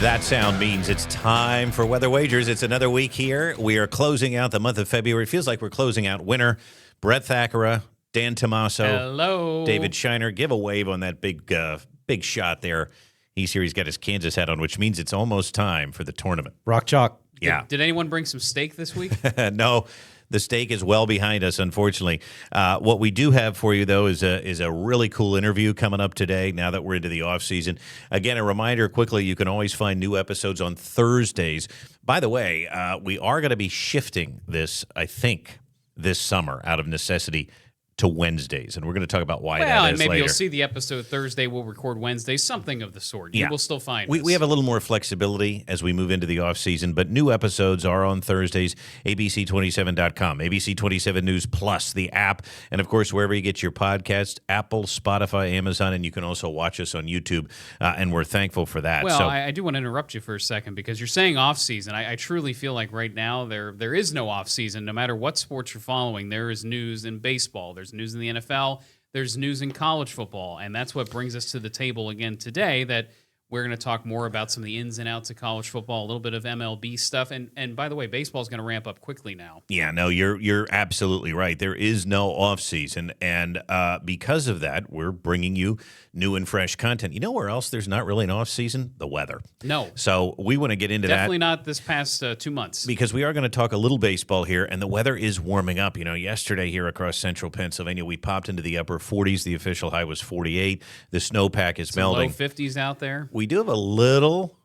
That sound means it's time for Weather Wagers. It's another week here. We are closing out the month of February. It feels like we're closing out winter. Brett Thackeray, Dan Tomaso, hello, David Shiner. Give a wave on that big shot there. He's here. He's got his Kansas hat on, which means it's almost time for the tournament. Rock chalk. Yeah. Did anyone bring some steak this week? No. The steak is well behind us, unfortunately. What we do have for you, though, is a really cool interview coming up today now that we're into the off season. Again, a reminder quickly, you can always find new episodes on Thursdays. By the way, we are going to be shifting this, I think, this summer out of necessity to Wednesdays, and we're going to talk about why that is and maybe later. You'll see the episode Thursday. We'll record Wednesday, something of the sort. Yeah. You will still find we have a little more flexibility as we move into the off season, but new episodes are on Thursdays, abc27.com, ABC27 News Plus, the app, and of course, wherever you get your podcast, Apple, Spotify, Amazon, and you can also watch us on YouTube, and we're thankful for that. Well, I do want to interrupt you for a second because you're saying off season. I truly feel like right now there is no off season. No matter what sports you're following, there is news in baseball. There's news in the NFL. There's news in college football. And that's what brings us to the table again today, that we're going to talk more about some of the ins and outs of college football, a little bit of MLB stuff. And by the way, baseball is going to ramp up quickly now. Yeah, no, you're absolutely right. There is no off season, and because of that, we're bringing you new and fresh content. You know where else there's not really an off season? The weather. No. So we want to get into Definitely that. not this past 2 months. Because we are going to talk a little baseball here, and the weather is warming up. You know, yesterday here across central Pennsylvania, we popped into the upper 40s. The official high was 48. The snowpack is Some melting. low 50s out there. We do have a little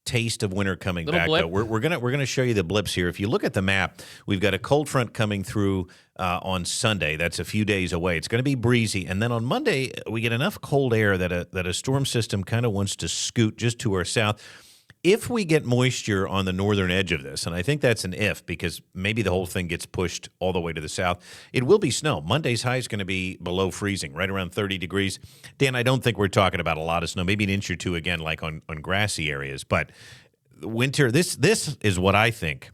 taste of winter coming Little back, blip. though. We're gonna show you the blips here. If you look at the map, we've got a cold front coming through on Sunday. That's a few days away. It's going to be breezy, and then on Monday we get enough cold air that a storm system kind of wants to scoot just to our south. If we get moisture on the northern edge of this, and I think that's an if because maybe the whole thing gets pushed all the way to the south, it will be snow. Monday's high is going to be below freezing, right around 30 degrees. Dan, I don't think we're talking about a lot of snow, maybe an inch or two again, like on grassy areas. But winter, this is what I think.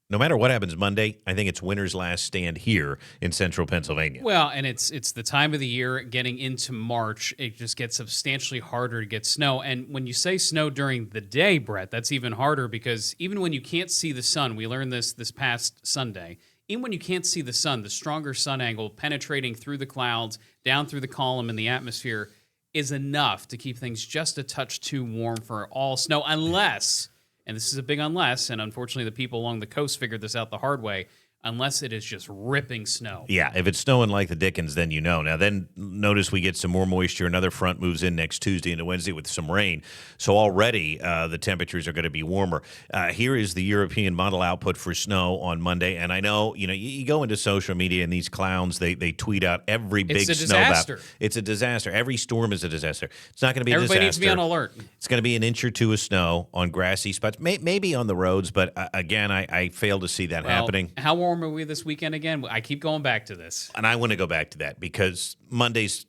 No matter what happens Monday, I think it's winter's last stand here in central Pennsylvania. Well, and it's the time of the year getting into March. It just gets substantially harder to get snow. And when you say snow during the day, Brett, that's even harder because even when you can't see the sun, we learned this past Sunday, even when you can't see the sun, the stronger sun angle penetrating through the clouds, down through the column in the atmosphere is enough to keep things just a touch too warm for all snow unless... And this is a big unless, and unfortunately the people along the coast figured this out the hard way, unless it is just ripping snow. Yeah, if it's snowing like the Dickens, then you know. Now, then notice we get some more moisture. Another front moves in next Tuesday into Wednesday with some rain. So already the temperatures are going to be warmer. Here is the European model output for snow on Monday. And I know, you go into social media and these clowns, they tweet out every big snow. It's a disaster. It's a disaster. Every storm is a disaster. It's not going to be a disaster. Everybody needs to be on alert. It's going to be an inch or two of snow on grassy spots, maybe on the roads. But again, I fail to see that happening. How warm are we this weekend again? I keep going back to this. And I want to go back to that because Monday's,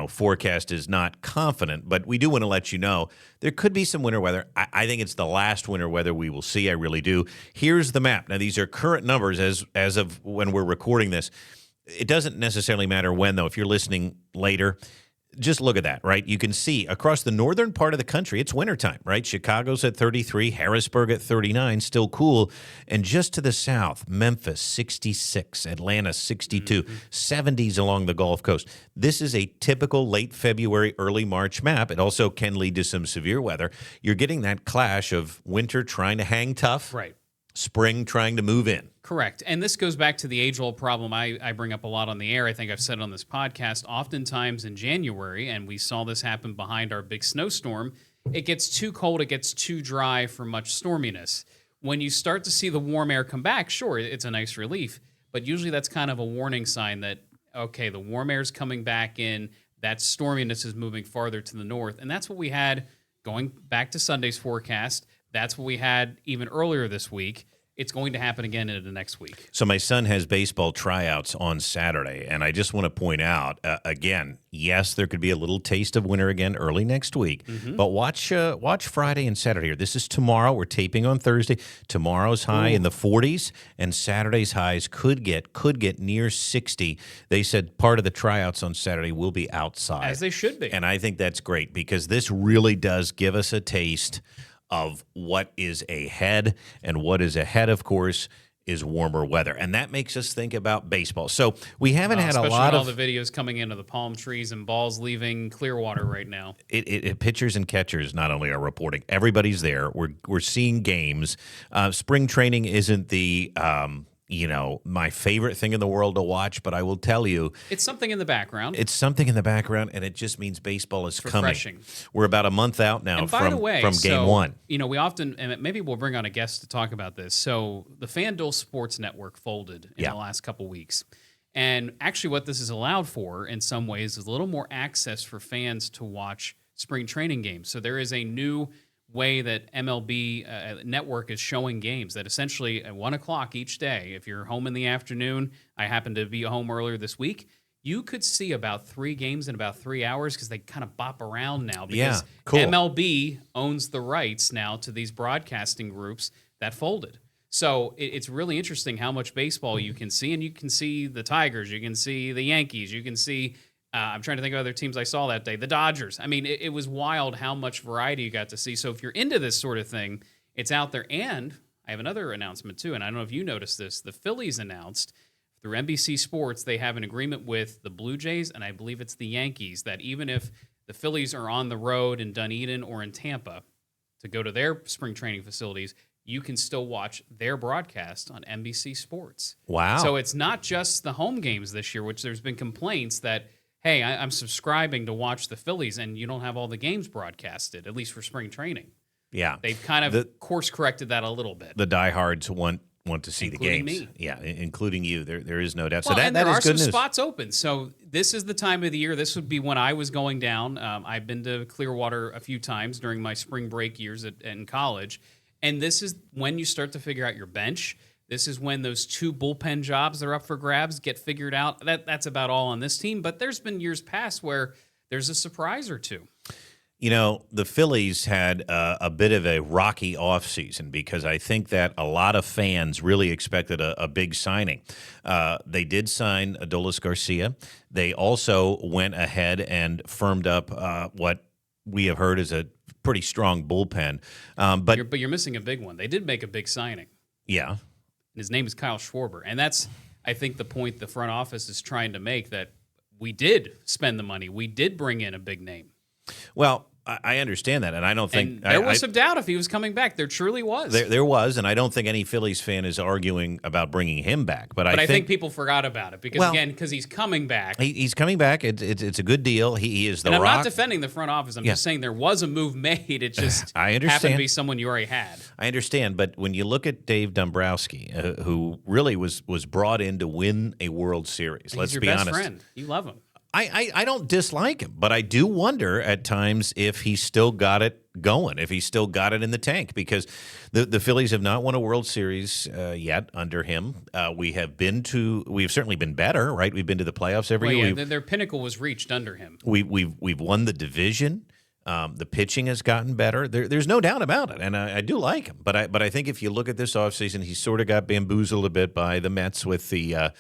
forecast is not confident, but we do want to let you know there could be some winter weather. I think it's the last winter weather we will see. I really do. Here's the map. Now, these are current numbers as of when we're recording this. It doesn't necessarily matter when, though. If you're listening later, just look at that, right? You can see across the northern part of the country, it's wintertime, right? Chicago's at 33, Harrisburg at 39, still cool. And just to the south, Memphis, 66, Atlanta, 62, 70s along the Gulf Coast. This is a typical late February, early March map. It also can lead to some severe weather. You're getting that clash of winter trying to hang tough. Right. Spring trying to move in. Correct. And this goes back to the age-old problem I bring up a lot on the air. I think I've said it on this podcast. Oftentimes in January, and we saw this happen behind our big snowstorm, it gets too cold, it gets too dry for much storminess. When you start to see the warm air come back, sure, it's a nice relief, but usually that's kind of a warning sign that, okay, the warm air is coming back in, that storminess is moving farther to the north, and that's what we had going back to Sunday's forecast. That's what we had even earlier this week. It's going to happen again into the next week. So my son has baseball tryouts on Saturday, and I just want to point out, again, yes, there could be a little taste of winter again early next week, but watch Friday and Saturday here. This is tomorrow. We're taping on Thursday. Tomorrow's high in the 40s, and Saturday's highs could get near 60. They said part of the tryouts on Saturday will be outside. As they should be. And I think that's great because this really does give us a taste of what is ahead. And what is ahead, of course, is warmer weather. And that makes us think about baseball. So we haven't had a especially lot with of all the videos coming into the palm trees and balls leaving Clearwater right now. Pitchers and catchers not only are reporting, everybody's there. We're seeing games. Spring training isn't the my favorite thing in the world to watch, but I will tell you, It's something in the background. it's something in the background, and it just means baseball is coming. Refreshing. We're about a month out now And by the way, from game one. We often, and maybe we'll bring on a guest to talk about this. So the FanDuel Sports Network folded in the last couple weeks. And actually what this is allowed for in some ways is a little more access for fans to watch spring training games. So there is a new way that MLB network is showing games that essentially at 1 o'clock each day, if you're home in the afternoon, I happen to be home earlier this week, you could see about 3 games in about 3 hours because they kind of bop around now because cool. MLB owns the rights now to these broadcasting groups that folded. So it's really interesting how much baseball you can see, and you can see the Tigers, you can see the Yankees, you can see I'm trying to think of other teams I saw that day. The Dodgers. I mean, it was wild how much variety you got to see. So if you're into this sort of thing, it's out there. And I have another announcement, too, and I don't know if you noticed this. The Phillies announced through NBC Sports they have an agreement with the Blue Jays, and I believe it's the Yankees, that even if the Phillies are on the road in Dunedin or in Tampa to go to their spring training facilities, you can still watch their broadcast on NBC Sports. Wow. So it's not just the home games this year, which there's been complaints that – hey, I'm subscribing to watch the Phillies, and you don't have all the games broadcasted, at least for spring training. Yeah. They've kind of course-corrected that a little bit. The diehards want to see Including the games. me. Yeah, including you. There is no doubt. Well, So and that there is are good some news. spots open. So this is the time of the year. This would be when I was going down. I've been to Clearwater a few times during my spring break years in college, and this is when you start to figure out your bench. This is when those 2 bullpen jobs that are up for grabs get figured out. That's about all on this team. But there's been years past where there's a surprise or two. The Phillies had a bit of a rocky offseason because I think that a lot of fans really expected a big signing. They did sign Adolis Garcia. They also went ahead and firmed up what we have heard is a pretty strong bullpen. But you're missing a big one. They did make a big signing. Yeah. His name is Kyle Schwarber. And that's, I think, the point the front office is trying to make, that we did spend the money. We did bring in a big name. Well, I understand that, and I don't think and there was some doubt if he was coming back. There truly was. There was, and I don't think any Phillies fan is arguing about bringing him back. But I think people forgot about it because he's coming back. He's coming back. It's a good deal. He is the and I'm Rock. not defending the front office. I'm just saying there was a move made. It just I understand. happened to be someone you already had. I understand, but when you look at Dave Dombrowski, who really was brought in to win a World Series, let's be honest. He's your best friend. You love him. I don't dislike him, but I do wonder at times if he's still got it going, if he's still got it in the tank, because the Phillies have not won a World Series yet under him. We've certainly been better, right? We've been to the playoffs every year. Yeah, their pinnacle was reached under him. We've won the division. The pitching has gotten better. There's no doubt about it, and I do like him. But I think if you look at this offseason, he sort of got bamboozled a bit by the Mets with the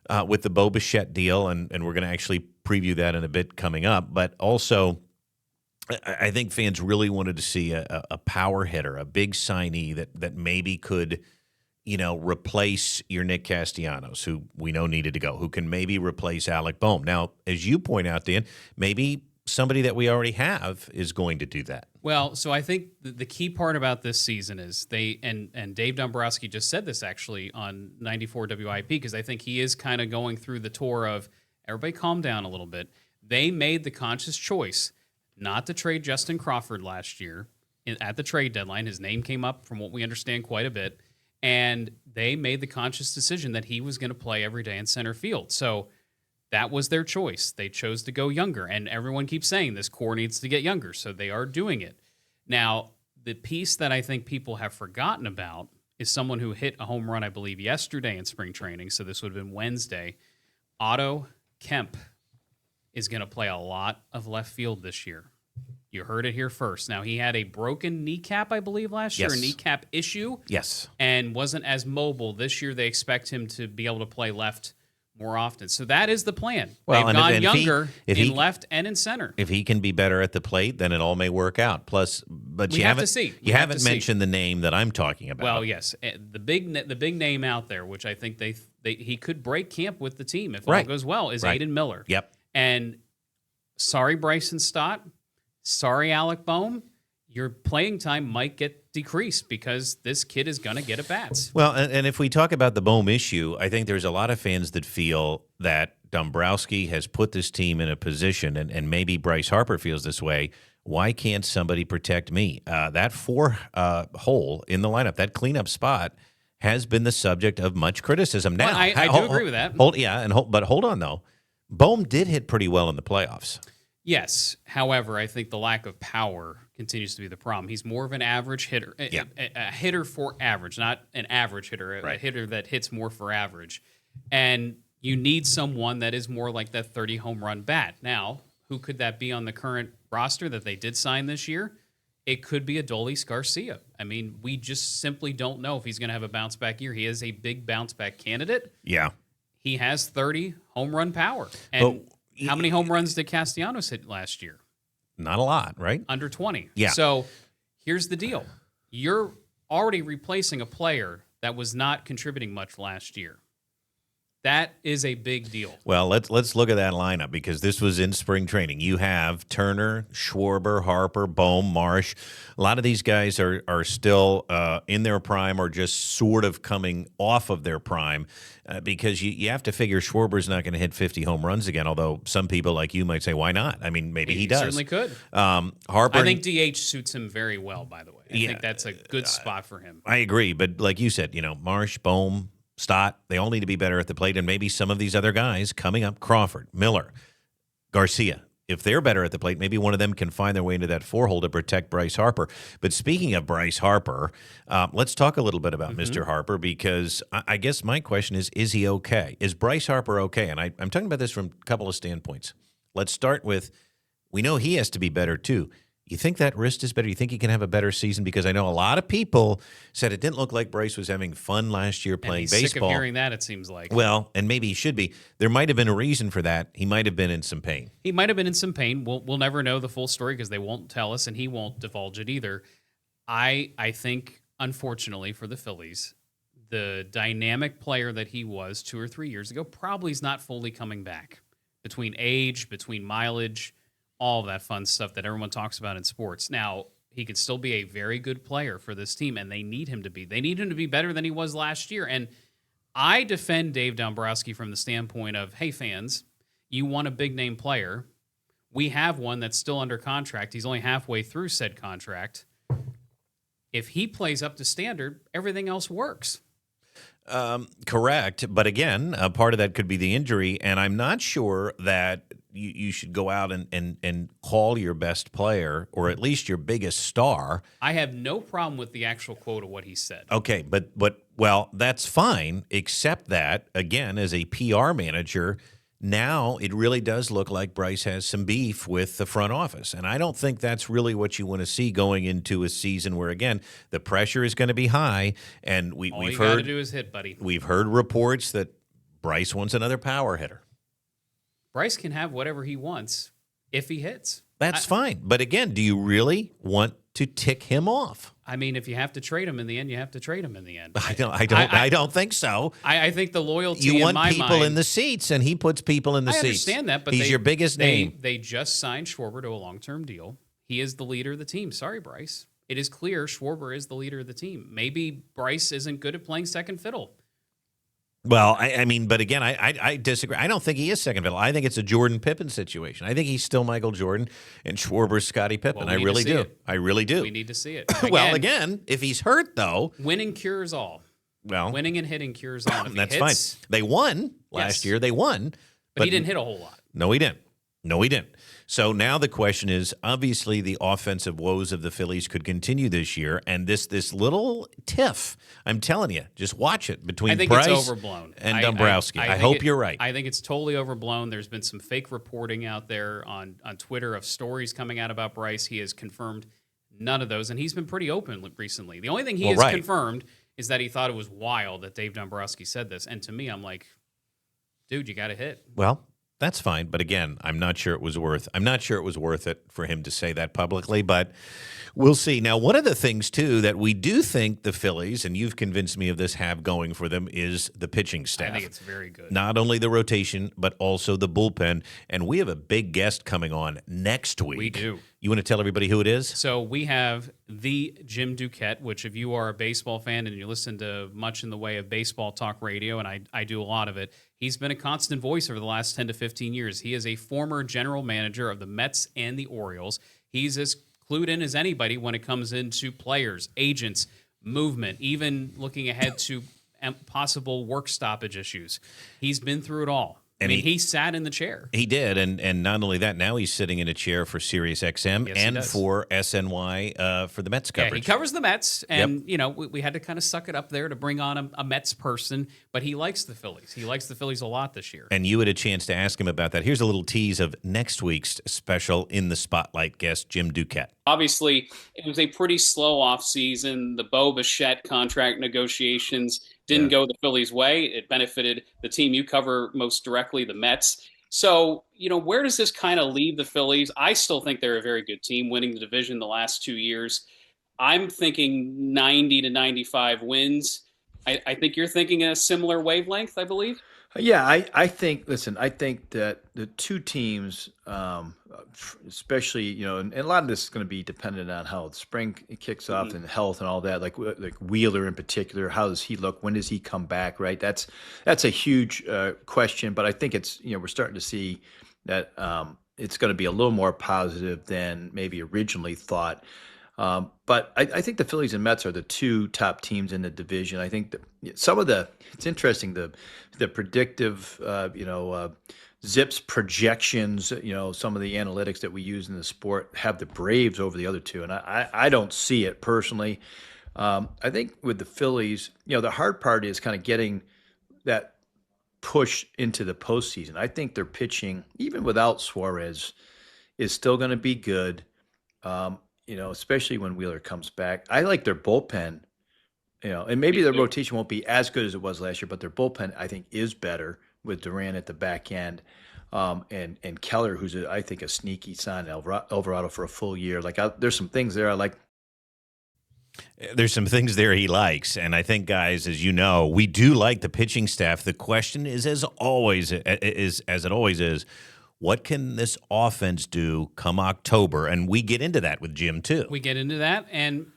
Bo Bichette deal, and we're going to actually preview that in a bit coming up. But also, I think fans really wanted to see a power hitter, a big signee that maybe could, replace your Nick Castellanos, who we know needed to go, who can maybe replace Alec Boehm. Now, as you point out, Dan, maybe somebody that we already have is going to do that. Well, so I think the key part about this season is and Dave Dombrowski just said this actually on 94 WIP, because I think he is kind of going through the tour of everybody calm down a little bit. They made the conscious choice not to trade Justin Crawford last year at the trade deadline. His name came up, from what we understand, quite a bit. And they made the conscious decision that he was going to play every day in center field. So that was their choice. They chose to go younger. And everyone keeps saying this core needs to get younger, so they are doing it. Now, the piece that I think people have forgotten about is someone who hit a home run, I believe, yesterday in spring training. So this would have been Wednesday. Otto Kemp is going to play a lot of left field this year. You heard it here first. Now, he had a broken kneecap, I believe, last year, a kneecap issue. Yes. And wasn't as mobile. This year, they expect him to be able to play left more often. So that is the plan. Well, they've gone if younger he in left and in center. If he can be better at the plate, then it all may work out. Plus, but we you have haven't to see. You haven't mentioned the name that I'm talking about. Well, yes, the big name out there, which I think he could break camp with the team if all goes well, is Aiden Miller. Yep. And sorry, Bryson Stott. Sorry, Alec Boehm. Your playing time might get decreased because this kid is going to get at bats. Well, and if we talk about the Boehm issue, I think there's a lot of fans that feel that Dombrowski has put this team in a position, and maybe Bryce Harper feels this way. Why can't somebody protect me? That hole in the lineup, that cleanup spot, has been the subject of much criticism. Now, well, I do agree with that. But hold on though. Boehm did hit pretty well in the playoffs. Yes. However, I think the lack of power continues to be the problem. He's more of an average hitter, a hitter for average, not an average hitter, a hitter that hits more for average. And you need someone that is more like that 30 home run bat. Now, who could that be on the current roster that they did sign this year? It could be Adolis Garcia. I mean, we just simply don't know if he's going to have a bounce back year. He is a big bounce back candidate. Yeah. He has 30 home run power. And how many home runs did Castellanos hit last year? Not a lot, right? Under 20. Yeah. So here's the deal. You're already replacing a player that was not contributing much last year. That is a big deal. Well, let's look at that lineup because this was in spring training. You have Turner, Schwarber, Harper, Boehm, Marsh. A lot of these guys are still in their prime or just sort of coming off of their prime because you have to figure Schwarber's not going to hit 50 home runs again, although some people like you might say, why not? I mean, maybe he does. Certainly could. Harper. I think DH suits him very well, by the way. I think that's a good spot for him. I agree, but like you said, Marsh, Boehm, Stott, they all need to be better at the plate, and maybe some of these other guys coming up, Crawford, Miller, Garcia, if they're better at the plate, maybe one of them can find their way into that four-hole to protect Bryce Harper. But speaking of Bryce Harper, let's talk a little bit about Mr. Harper because I guess my question is he okay? Is Bryce Harper okay? And I'm talking about this from a couple of standpoints. Let's start with, we know he has to be better too. You think that wrist is better? You think he can have a better season? Because I know a lot of people said it didn't look like Bryce was having fun last year playing baseball. Sick of hearing that, it seems like. Well, and maybe he should be. There might have been a reason for that. He might have been in some pain. He might have been in some pain. We'll never know the full story because they won't tell us, and he won't divulge it either. I think, unfortunately for the Phillies, the dynamic player that he was 2 or 3 years ago probably is not fully coming back. Between age, between mileage, all of that fun stuff that everyone talks about in sports. Now, he could still be a very good player for this team, and they need him to be. They need him to be better than he was last year. And I defend Dave Dombrowski from the standpoint of, hey, fans, you want a big-name player. We have one that's still under contract. He's only halfway through said contract. If he plays up to standard, everything else works. Correct. But again, a part of that could be the injury, and I'm not sure that you should go out and call your best player or at least your biggest star. I have no problem with the actual quote of what he said. Okay, but well, that's fine, except that, again, as a PR manager, now it really does look like Bryce has some beef with the front office. And I don't think that's really what you want to see going into a season where, again, the pressure is going to be high. And all we've you heard got to do is hit, buddy. We've heard reports that Bryce wants another power hitter. Bryce can have whatever he wants if he hits. That's fine. But again, do you really want to tick him off? I mean, if you have to trade him in the end, you have to trade him in the end. I don't think so. I think the loyalty you want in my people mind, in the seats, and he puts people in the seats. I understand that, but he's your biggest name. They just signed Schwarber to a long-term deal. He is the leader of the team. Sorry, Bryce. It is clear Schwarber is the leader of the team. Maybe Bryce isn't good at playing second fiddle. Well, I mean, but again, I disagree. I don't think he is second fiddle. I think it's a Jordan Pippen situation. I think he's still Michael Jordan and Schwarber's Scottie Pippen. Well, I really do. I really do. We need to see it. Well, again, if he's hurt, though. Winning cures all. Well, winning and hitting cures all. That's fine. They won last year. They won. But he didn't hit a whole lot. No, he didn't. So now the question is, obviously the offensive woes of the Phillies could continue this year, and this little tiff, I'm telling you, just watch it between Bryce it's overblown. and Dombrowski. I hope you're right. I think it's totally overblown. There's been some fake reporting out there on Twitter of stories coming out about Bryce. He has confirmed none of those, and he's been pretty open recently. The only thing he has confirmed is that he thought it was wild that Dave Dombrowski said this, and to me, I'm like, dude, you got to hit. Well, That's fine, but again, I'm not sure it was worth it for him to say that publicly, but we'll see. Now, one of the things too that we do think the Phillies, and you've convinced me of this, have going for them is the pitching staff. I think it's very good. Not only the rotation, but also the bullpen, and we have a big guest coming on next week. We do. You want to tell everybody who it is? So we have the Jim Duquette, which if you are a baseball fan and you listen to much in the way of baseball talk radio, and I do a lot of it, he's been a constant voice over the last 10 to 15 years. He is a former general manager of the Mets and the Orioles. He's as clued in as anybody when it comes into players, agents, movement, even looking ahead to possible work stoppage issues. He's been through it all. And he sat in the chair. He did, and not only that, now he's sitting in a chair for Sirius XM and for SNY for the Mets coverage. Yeah, he covers the Mets, and we had to kind of suck it up there to bring on a Mets person, but he likes the Phillies. He likes the Phillies a lot this year. And you had a chance to ask him about that. Here's a little tease of next week's special In the Spotlight guest, Jim Duquette. Obviously, it was a pretty slow offseason. The Bo Bichette contract negotiations didn't go the Phillies' way. It benefited the team you cover most directly, the Mets. So, where does this kind of leave the Phillies? I still think they're a very good team, winning the division the last 2 years. I'm thinking 90 to 95 wins. I think you're thinking a similar wavelength, I believe. Yeah, I think that the two teams, especially, and a lot of this is going to be dependent on how the spring kicks off and health and all that, like Wheeler in particular. How does he look? When does he come back, right? That's a huge question, but I think it's, we're starting to see that it's going to be a little more positive than maybe originally thought. But I think the Phillies and Mets are the two top teams in the division. I think it's interesting, the predictive, Zips projections, some of the analytics that we use in the sport have the Braves over the other two. And I don't see it personally. I think with the Phillies, the hard part is kind of getting that push into the postseason. I think their pitching, even without Suarez, is still going to be good. Especially when Wheeler comes back. I like their bullpen, and maybe their rotation won't be as good as it was last year, but their bullpen, I think, is better with Duran at the back end, and Keller, who's, I think, a sneaky sign, Alvarado for a full year. There's some things there I like. There's some things there he likes, and I think, guys, as you know, we do like the pitching staff. The question is, as it always is, what can this offense do come October? And we get into that with Jim, too. We get into that. And,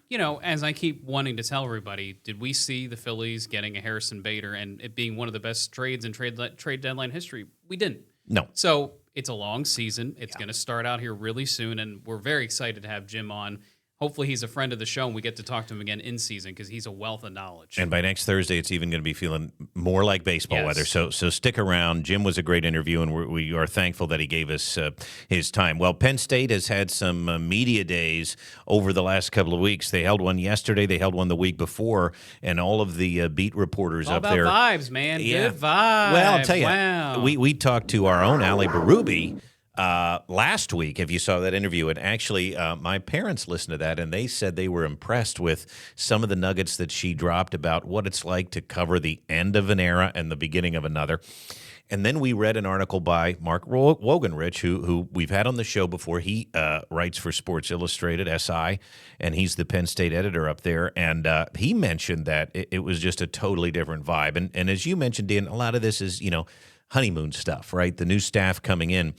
as I keep wanting to tell everybody, did we see the Phillies getting a Harrison Bader and it being one of the best trades in trade deadline history? We didn't. No. So it's a long season. It's going to start out here really soon. And we're very excited to have Jim on. Hopefully he's a friend of the show and we get to talk to him again in season because he's a wealth of knowledge. And by next Thursday, it's even going to be feeling more like baseball weather. So stick around. Jim was a great interview, and we are thankful that he gave us his time. Well, Penn State has had some media days over the last couple of weeks. They held one yesterday. They held one the week before, and all of the beat reporters up there. Vibes, man. Yeah. Good vibes. Well, I'll tell you, wow. we talked to our own Ali Berube last week, if you saw that interview. And actually, my parents listened to that, and they said they were impressed with some of the nuggets that she dropped about what it's like to cover the end of an era and the beginning of another. And then we read an article by Mark Wogenrich, who we've had on the show before. He writes for Sports Illustrated, SI, and he's the Penn State editor up there. And he mentioned that it was just a totally different vibe. And as you mentioned, Dan, a lot of this is, honeymoon stuff, right? The new staff coming in.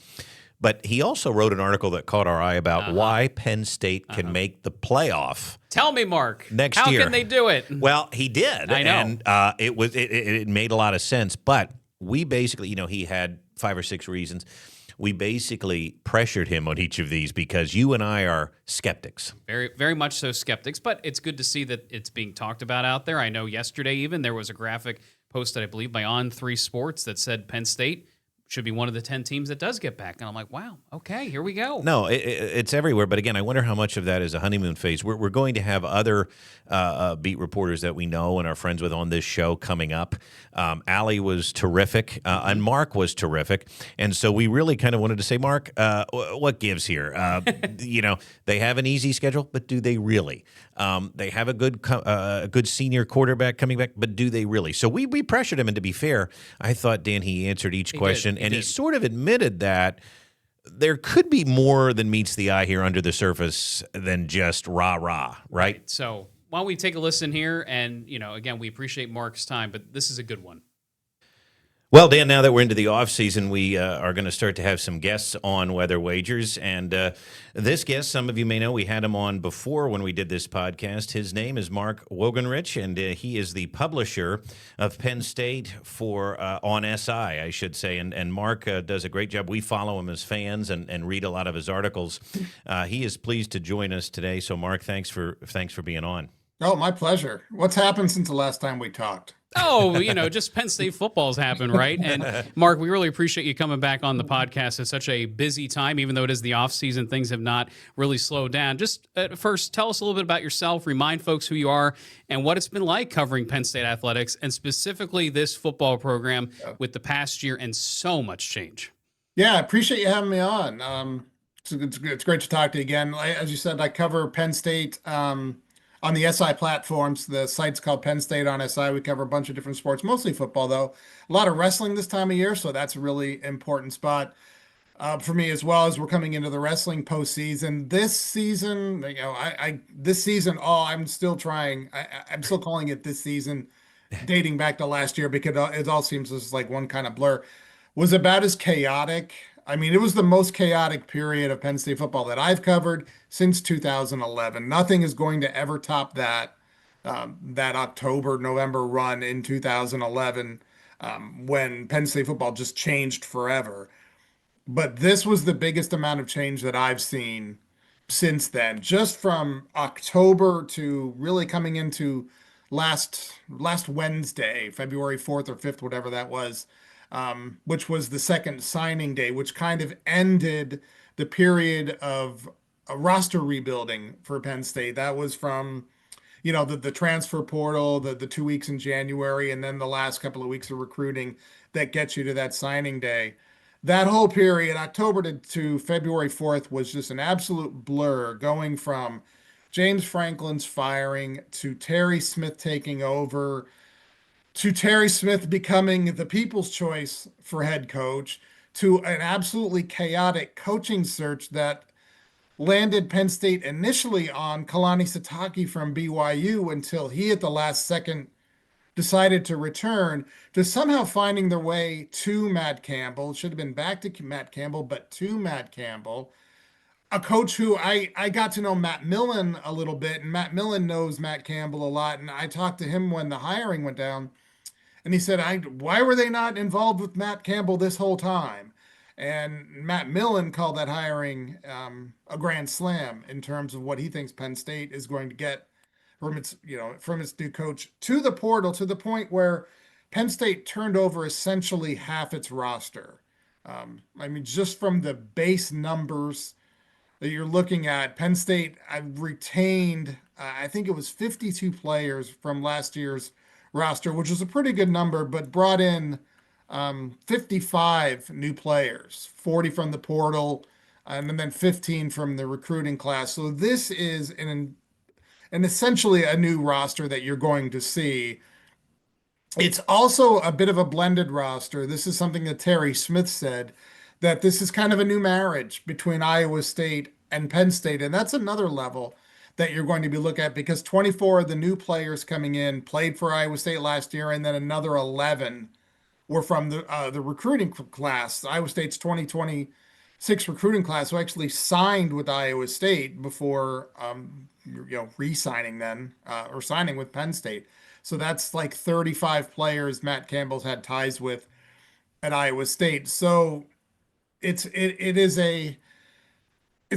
But he also wrote an article that caught our eye about why Penn State can make the playoff. Tell me, Mark. Next year. How can they do it? Well, he did. I know. And it made a lot of sense. But we basically, he had 5 or 6 reasons. We basically pressured him on each of these because you and I are skeptics. Very, very much so skeptics. But it's good to see that it's being talked about out there. I know yesterday even there was a graphic posted, I believe, by On3 Sports that said Penn State should be one of the 10 teams that does get back. And I'm like, wow, okay, here we go. No, it's everywhere. But again, I wonder how much of that is a honeymoon phase. We're going to have other beat reporters that we know and are friends with on this show coming up. Allie was terrific, and Mark was terrific. And so we really kind of wanted to say, Mark, what gives here? They have an easy schedule, but do they really? They have a good senior quarterback coming back, but do they really? So we pressured him, and to be fair, I thought, Dan, he answered each question, and he sort of admitted that there could be more than meets the eye here under the surface than just rah-rah, right? So why don't we take a listen here? And, again, we appreciate Mark's time, but this is a good one. Well, Dan, now that we're into the off season, we are going to start to have some guests on Weather Wagers. And this guest, some of you may know, we had him on before when we did this podcast. His name is Mark Wogenrich, and he is the publisher of Penn State for on SI, I should say. And Mark does a great job. We follow him as fans and read a lot of his articles. He is pleased to join us today. So, Mark, thanks for being on. Oh, my pleasure. What's happened since the last time we talked? Oh, just Penn State football's happened, right? And Mark, we really appreciate you coming back on the podcast at such a busy time. Even though it is the off season, things have not really slowed down. Just first, tell us a little bit about yourself. Remind folks who you are and what it's been like covering Penn State athletics, and specifically this football program with the past year and so much change. Yeah, I appreciate you having me on. It's great to talk to you again. As you said, I cover Penn State on the SI platforms. The site's called Penn State on SI. We cover a bunch of different sports, mostly football, though. A lot of wrestling this time of year, so that's a really important spot for me, as well as we're coming into the wrestling postseason. This season, I'm still trying. I'm still calling it this season, dating back to last year, because it all seems just like one kind of blur. Was about as chaotic. I mean, it was the most chaotic period of Penn State football that I've covered since 2011. Nothing is going to ever top that October-November run in 2011 when Penn State football just changed forever. But this was the biggest amount of change that I've seen since then. Just from October to really coming into last Wednesday, February 4th or 5th, whatever that was, which was the second signing day, which kind of ended the period of a roster rebuilding for Penn State. That was from, the transfer portal, the 2 weeks in January, and then the last couple of weeks of recruiting that gets you to that signing day. That whole period, October to February 4th, was just an absolute blur, going from James Franklin's firing to Terry Smith taking over, to Terry Smith becoming the people's choice for head coach, to an absolutely chaotic coaching search that landed Penn State initially on Kalani Sitake from BYU until he at the last second decided to return, to somehow finding their way to Matt Campbell. It should have been back to Matt Campbell, but to Matt Campbell, a coach who I got to know Matt Millen a little bit, and Matt Millen knows Matt Campbell a lot. And I talked to him when the hiring went down, and he said, why were they not involved with Matt Campbell this whole time? And Matt Millen called that hiring a grand slam in terms of what he thinks Penn State is going to get from its new coach to the portal, to the point where Penn State turned over essentially half its roster. Just from the base numbers that you're looking at, Penn State retained, I think it was 52 players from last year's roster, which was a pretty good number, but brought in 55 new players, 40 from the portal, and then 15 from the recruiting class. So this is an essentially a new roster that you're going to see. It's also a bit of a blended roster. This is something that Terry Smith said, that this is kind of a new marriage between Iowa State and Penn State. And that's another level that you're going to be looking at, because 24 of the new players coming in played for Iowa State last year, and then another 11 were from the recruiting class, Iowa State's 2026 recruiting class, who actually signed with Iowa State before re-signing then or signing with Penn State. So that's like 35 players Matt Campbell's had ties with at Iowa State. So it's a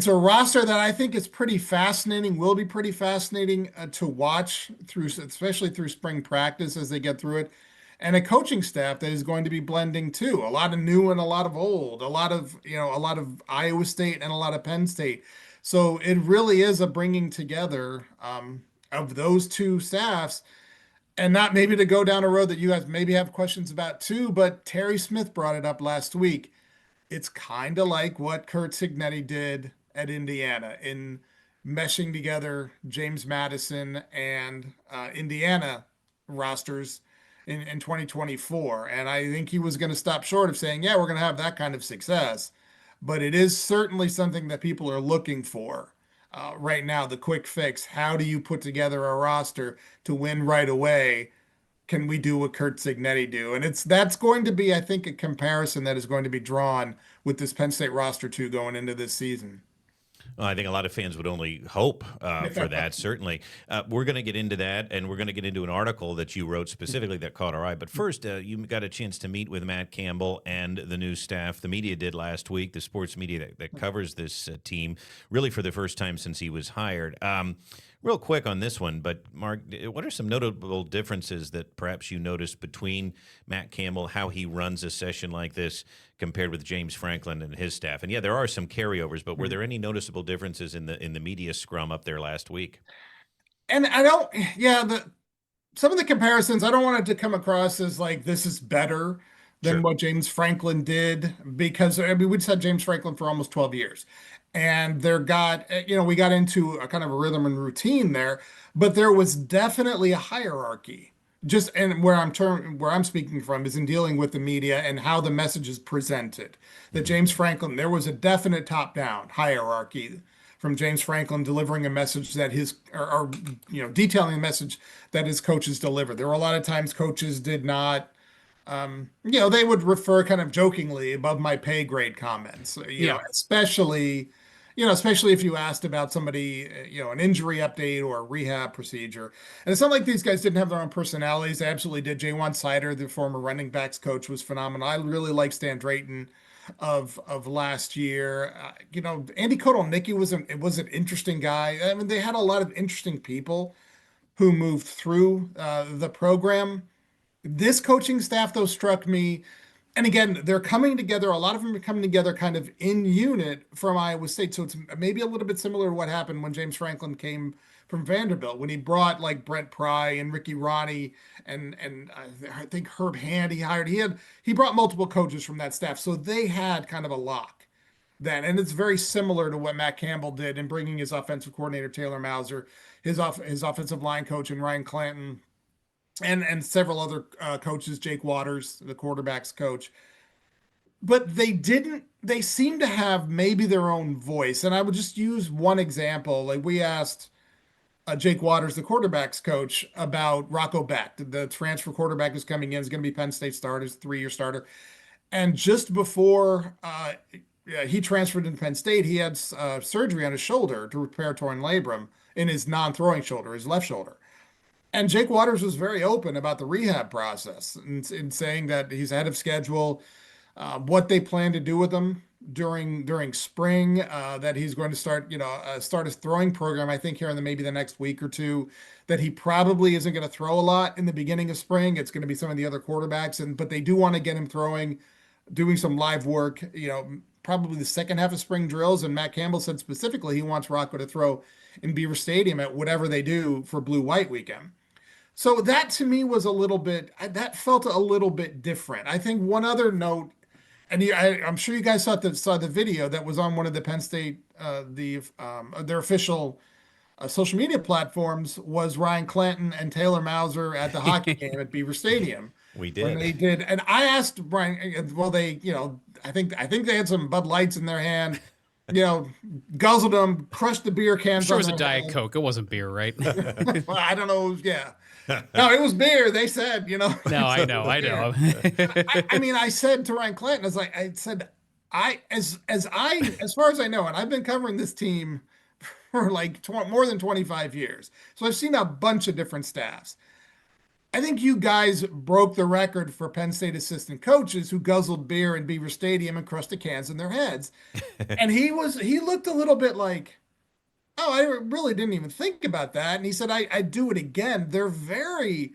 roster that I think is pretty fascinating, will be pretty fascinating to watch through, especially through spring practice as they get through it. And a coaching staff that is going to be blending too. A lot of new and a lot of old, a lot of Iowa State and a lot of Penn State. So it really is a bringing together of those two staffs, and not maybe to go down a road that you guys maybe have questions about too, but Terry Smith brought it up last week. It's kind of like what Curt Cignetti did at Indiana in meshing together James Madison and Indiana rosters in 2024. And I think he was going to stop short of saying, yeah, we're going to have that kind of success. But it is certainly something that people are looking for right now, the quick fix. How do you put together a roster to win right away? Can we do what Kurt Signetti do? And that's going to be, I think, a comparison that is going to be drawn with this Penn State roster too going into this season. Well, I think a lot of fans would only hope for that, certainly. We're going to get into that, and we're going to get into an article that you wrote specifically that caught our eye. But first, you got a chance to meet with Matt Campbell and the new staff. The media did last week, the sports media that covers this team, really for the first time since he was hired. Real quick on this one, but Mark, what are some notable differences that perhaps you noticed between Matt Campbell, how he runs a session like this compared with James Franklin and his staff? And yeah, there are some carryovers, but were there any noticeable differences in the media scrum up there last week? And I don't, yeah, some of the comparisons, I don't want it to come across as like this is better than what James Franklin did, because I mean, we'd had James Franklin for almost 12 years. And we got into a kind of a rhythm and routine there, but there was definitely a hierarchy. And where I'm speaking from is in dealing with the media and how the message is presented. That James Franklin, there was a definite top-down hierarchy from James Franklin delivering a message that detailing a message that his coaches delivered. There were a lot of times coaches did not, they would refer kind of jokingly above my pay grade comments, especially if you asked about somebody, an injury update or a rehab procedure. And it's not like these guys didn't have their own personalities. They absolutely did. Jaywan Sider, the former running backs coach, was phenomenal. I really like Stan Drayton of last year. Andy Kotelnicki was an interesting guy. I mean, they had a lot of interesting people who moved through the program. This coaching staff, though, struck me. And again, they're coming together. A lot of them are coming together kind of in unit from Iowa State. So it's maybe a little bit similar to what happened when James Franklin came from Vanderbilt, when he brought like Brent Pry and Ricky Ronnie and I think Herb Hand he hired. He brought multiple coaches from that staff. So they had kind of a lock then. And it's very similar to what Matt Campbell did in bringing his offensive coordinator, Taylor Mauser, his offensive line coach, and Ryan Clanton, and several other coaches, Jake Waters, the quarterback's coach. But they seem to have maybe their own voice. And I would just use one example. Like we asked Jake Waters, the quarterback's coach, about Rocco Beck. The transfer quarterback is coming in, is going to be Penn State starter, 3-year starter. And just before he transferred into Penn State, he had surgery on his shoulder to repair torn labrum in his non-throwing shoulder, his left shoulder. And Jake Waters was very open about the rehab process in saying that he's ahead of schedule, what they plan to do with him during spring, that he's going to start his throwing program, I think, here in maybe the next week or two, that he probably isn't going to throw a lot in the beginning of spring. It's going to be some of the other quarterbacks, but they do want to get him throwing, doing some live work, probably the second half of spring drills. And Matt Campbell said specifically he wants Rocco to throw in Beaver Stadium at whatever they do for Blue-White weekend. So that to me was that felt a little bit different. I think one other note, and I'm sure you guys saw the video that was on one of the Penn State, their official social media platforms, was Ryan Clanton and Taylor Mauser at the hockey game at Beaver Stadium. We did. When they did. And I asked Brian, well, I think they had some Bud Lights in their hand, guzzled them, crushed the beer cans. I'm sure it was a Diet Coke. It wasn't beer, right? Well, I don't know. Yeah. No, it was beer. They said, No, I know. I mean, I said to Ryan Clanton, as far as I know, and I've been covering this team for like more than 25 years. So I've seen a bunch of different staffs. I think you guys broke the record for Penn State assistant coaches who guzzled beer in Beaver Stadium and crushed the cans in their heads. And he looked a little bit like, oh, I really didn't even think about that. And he said, I do it again. They're very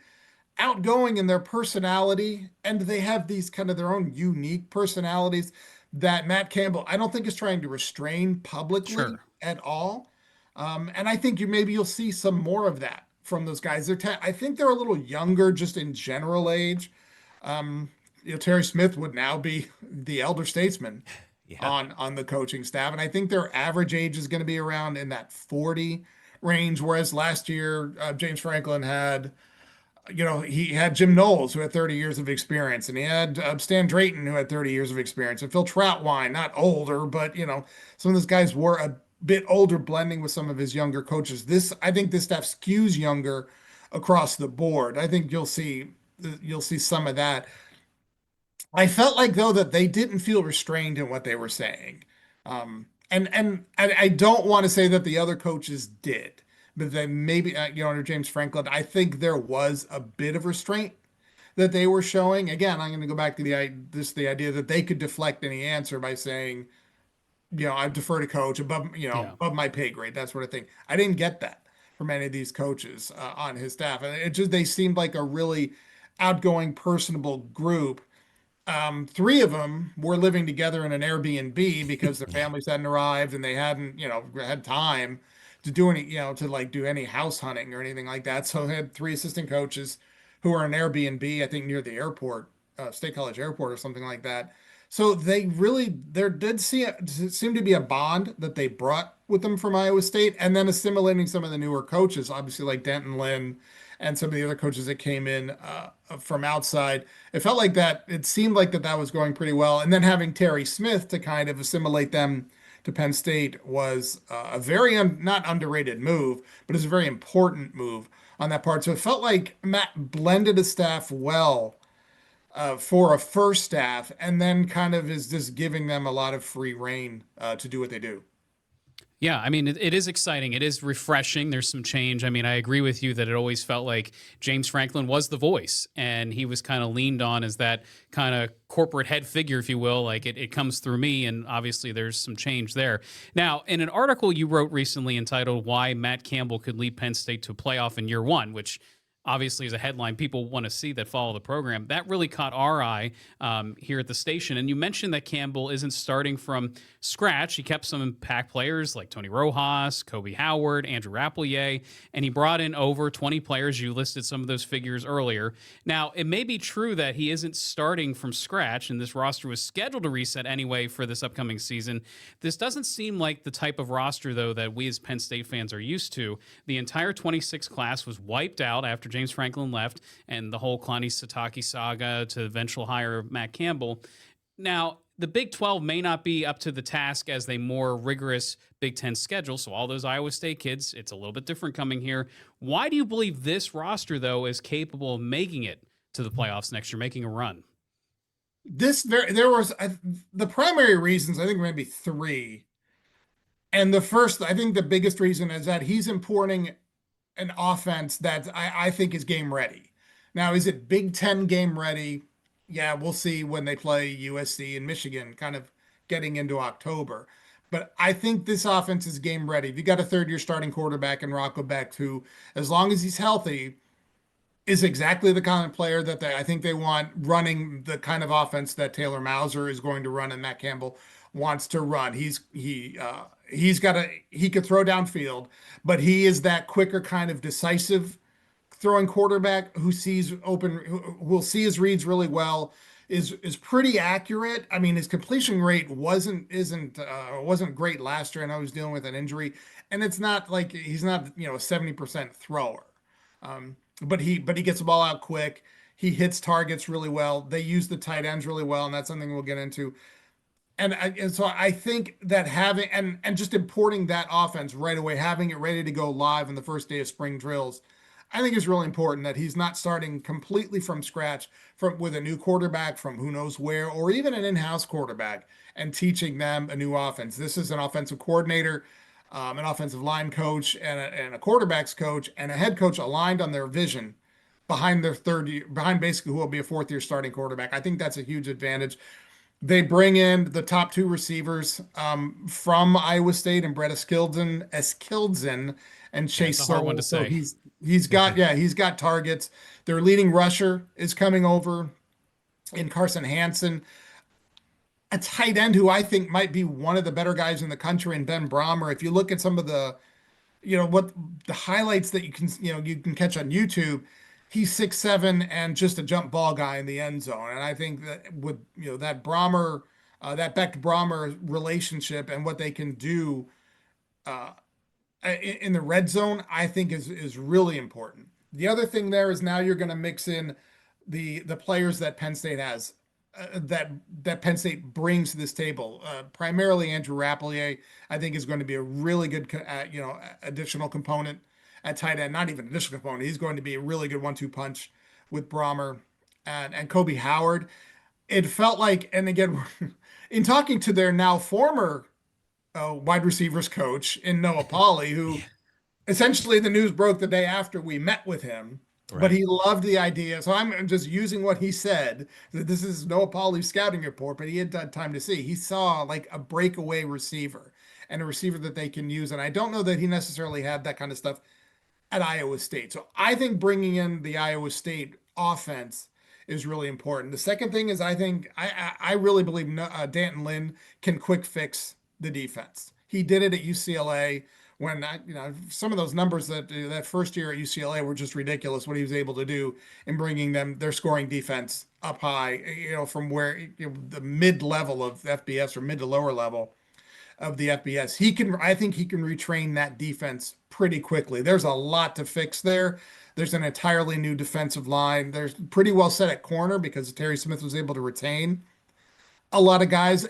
outgoing in their personality, and they have these kind of their own unique personalities that Matt Campbell, I don't think, is trying to restrain publicly at all. And I think you'll see some more of that from those guys. I think they're a little younger just in general age. Terry Smith would now be the elder statesman Yeah. on the coaching staff. And I think their average age is going to be around in that 40 range. Whereas last year, James Franklin had, he had Jim Knowles, who had 30 years of experience, and he had Stan Drayton, who had 30 years of experience, and Phil Troutwine, not older, but, some of those guys were a bit older, blending with some of his younger coaches. I think this staff skews younger across the board. I think you'll see some of that. I felt like though that they didn't feel restrained in what they were saying. And I don't want to say that the other coaches did, but they maybe under James Franklin, I think there was a bit of restraint that they were showing. Again, I'm going to go back to the idea that they could deflect any answer by saying, I defer to coach Yeah. above my pay grade, that sort of thing. I didn't get that from any of these coaches on his staff, and they seemed like a really outgoing, personable group. Three of them were living together in an Airbnb because their families hadn't arrived and they hadn't, had time to do any, to like do any house hunting or anything like that. So they had three assistant coaches who were in Airbnb, I think near the airport, State College Airport or something like that. So there did seem to be a bond that they brought with them from Iowa State, and then assimilating some of the newer coaches, obviously like Denton Lynn and some of the other coaches that came in from outside. It felt like that. It seemed like that was going pretty well. And then having Terry Smith to kind of assimilate them to Penn State was a very not underrated move, but it's a very important move on that part. So it felt like Matt blended a staff well for a first staff, and then kind of is just giving them a lot of free reign to do what they do. Yeah, I mean, it is exciting. It is refreshing. There's some change. I mean, I agree with you that it always felt like James Franklin was the voice, and he was kind of leaned on as that kind of corporate head figure, if you will. Like it comes through me, and obviously there's some change there. Now, in an article you wrote recently entitled "Why Matt Campbell Could Lead Penn State to a Playoff in Year One," which obviously is a headline people want to see that follow the program. That really caught our eye here at the station. And you mentioned that Campbell isn't starting from scratch. He kept some impact players like Tony Rojas, Kobe Howard, Andrew Rappelier, and he brought in over 20 players. You listed some of those figures earlier. Now, it may be true that he isn't starting from scratch, and this roster was scheduled to reset anyway for this upcoming season. This doesn't seem like the type of roster, though, that we as Penn State fans are used to. The entire 26 class was wiped out after James Franklin left, and the whole Kalani Sitake saga to eventual hire of Matt Campbell. Now, the Big 12 may not be up to the task as a more rigorous Big 10 schedule, so all those Iowa State kids, it's a little bit different coming here. Why do you believe this roster, though, is capable of making it to the playoffs next year, making a run? There was the primary reasons, I think maybe three. And the first, I think the biggest reason is that he's importing an offense that I think is game ready. Now, is it Big Ten game ready? Yeah, we'll see when they play USC and Michigan, kind of getting into October. But I think this offense is game ready. If you got a third-year starting quarterback in Rocco Becht, who, as long as he's healthy, is exactly the kind of player that I think they want running the kind of offense that Taylor Mauser is going to run and Matt Campbell wants to run. He could throw downfield, but he is that quicker kind of decisive throwing quarterback who sees open, who will see his reads really well, is pretty accurate. I mean, his completion rate wasn't great last year, and I was dealing with an injury, and it's not like he's not a 70% thrower. But he gets the ball out quick. He hits targets really well. They use the tight ends really well, and that's something we'll get into. And so I think that having and just importing that offense right away, having it ready to go live on the first day of spring drills, I think is really important that he's not starting completely from scratch with a new quarterback from who knows where, or even an in-house quarterback, and teaching them a new offense. This is an offensive coordinator, an offensive line coach, and a quarterbacks coach, and a head coach aligned on their vision behind their third year, behind basically who will be a fourth-year starting quarterback. I think that's a huge advantage. They bring in the top two receivers from Iowa State, and Brett Eskildsen and Chase It's a hard one to So say. he's got targets. Their leading rusher is coming over in Carson Hansen, a tight end who I think might be one of the better guys in the country, and Ben Brahmer. If you look at some of the, what the highlights that you can catch on YouTube, he's 6'7" and just a jump ball guy in the end zone. And I think that with that Brahmer that Beck-Brahmer relationship and what they can do in the red zone, I think is really important. The other thing there is now you're going to mix in the players that Penn State has, that Penn State brings to this table. Primarily Andrew Rapplier, I think, is going to be a really good additional component at tight end. Not even additional component. He's going to be a really good 1-2 punch with Brahmer and Kobe Howard. It felt like, and again, in talking to their now former wide receivers coach in Noah Pauley, who essentially the news broke the day after we met with him, but he loved the idea. So I'm just using what he said. This is Noah Pauley's scouting report, but he had time to see. He saw like a breakaway receiver and a receiver that they can use. And I don't know that he necessarily had that kind of stuff at Iowa State. So I think bringing in the Iowa State offense is really important. The second thing is I really believe Danton Lynn can quick fix the defense. He did it at UCLA when some of those numbers that first year at UCLA were just ridiculous. What he was able to do in bringing their scoring defense up high, from where the mid level of FBS or mid to lower level of the FBS. I think he can retrain that defense pretty quickly. There's a lot to fix there. There's an entirely new defensive line. There's pretty well set at corner because Terry Smith was able to retain a lot of guys.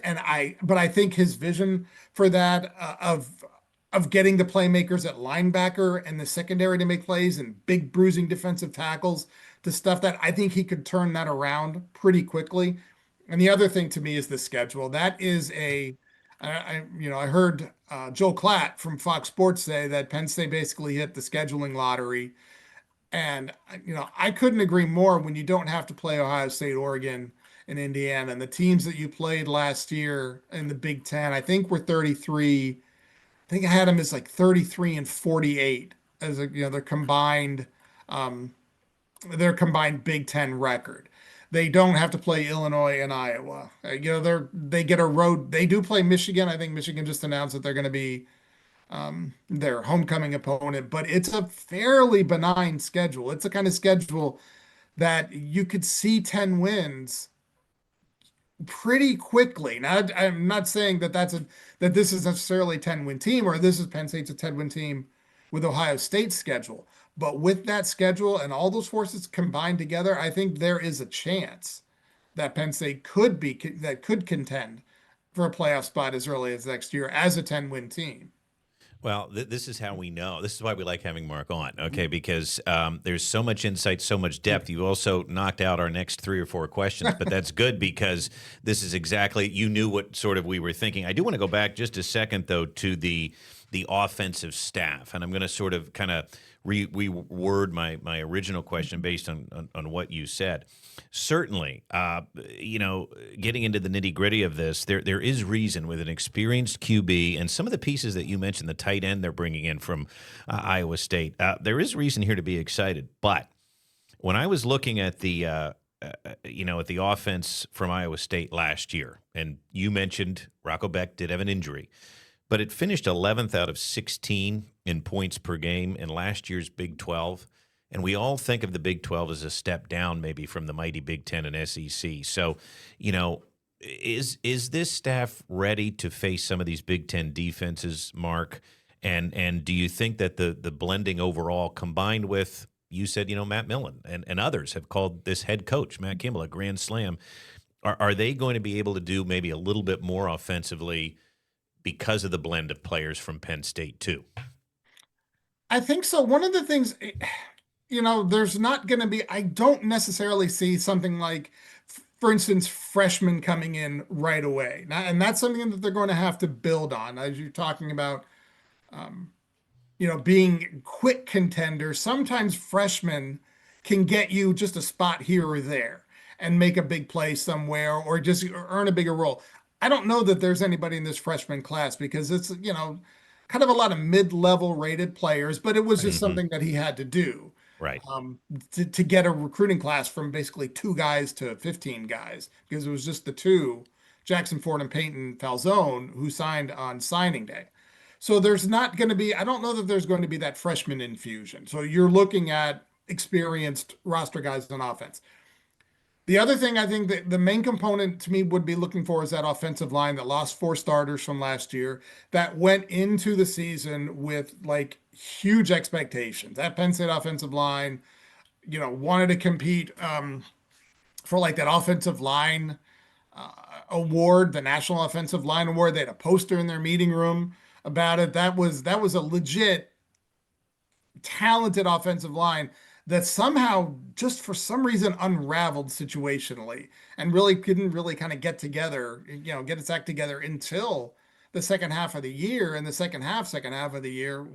But I think his vision for that of getting the playmakers at linebacker and the secondary to make plays and big bruising defensive tackles to stuff that I think he could turn that around pretty quickly. And the other thing to me is the schedule. That is I heard Joel Klatt from Fox Sports say that Penn State basically hit the scheduling lottery. And, I couldn't agree more when you don't have to play Ohio State, Oregon, and Indiana. And the teams that you played last year in the Big Ten, I think were 33. I think I had them as like 33 and 48 as their combined Big Ten record. They don't have to play Illinois and Iowa. They get a road. They do play Michigan. I think Michigan just announced that they're going to be their homecoming opponent, but it's a fairly benign schedule. It's a kind of schedule that you could see 10 wins pretty quickly. Now, I'm not saying that this is necessarily a 10-win team, or this is Penn State's a 10-win team with Ohio State's schedule. But with that schedule and all those forces combined together, I think there is a chance that Penn State could contend for a playoff spot as early as next year as a 10-win team. Well, this is how we know. This is why we like having Mark on, okay? Because there's so much insight, so much depth. You also knocked out our next 3 or 4 questions, but that's good because this is exactly, you knew what sort of we were thinking. I do want to go back just a second, though, to the offensive staff, and I'm going to sort of kind of reword my original question based on what you said. Certainly, getting into the nitty-gritty of this, there is reason with an experienced QB and some of the pieces that you mentioned, the tight end they're bringing in from Iowa State, there is reason here to be excited. But when I was looking at the at the offense from Iowa State last year, and you mentioned Rocco Beck did have an injury, but it finished 11th out of 16 in points per game in last year's Big 12. And we all think of the Big 12 as a step down maybe from the mighty Big 10 and SEC. So, is this staff ready to face some of these Big 10 defenses, Mark? And do you think that the blending overall combined with, you said, Matt Millen and others have called this head coach, Matt Kimball, a grand slam. Are they going to be able to do maybe a little bit more offensively because of the blend of players from Penn State too? I think so. One of the things, there's not going to be, I don't necessarily see something like, for instance, freshmen coming in right away. And that's something that they're going to have to build on. As you're talking about, being quick contenders, sometimes freshmen can get you just a spot here or there and make a big play somewhere or just earn a bigger role. I don't know that there's anybody in this freshman class because it's, kind of a lot of mid-level rated players, but it was just something that he had to do. Right. To get a recruiting class from basically 2 guys to 15 guys, because it was just the 2, Jackson Ford and Peyton Falzone, who signed on signing day. So there's not going to be, I don't know that there's going to be that freshman infusion. So you're looking at experienced roster guys on offense. The other thing I think that the main component to me would be looking for is that offensive line that lost 4 starters from last year that went into the season with like huge expectations. That Penn State offensive line, wanted to compete for like that offensive line award, the National Offensive Line Award. They had a poster in their meeting room about it. That was a legit talented offensive line that somehow just for some reason unraveled situationally and really couldn't really kind of get together, get its act together until the second half of the year. And the second half of the year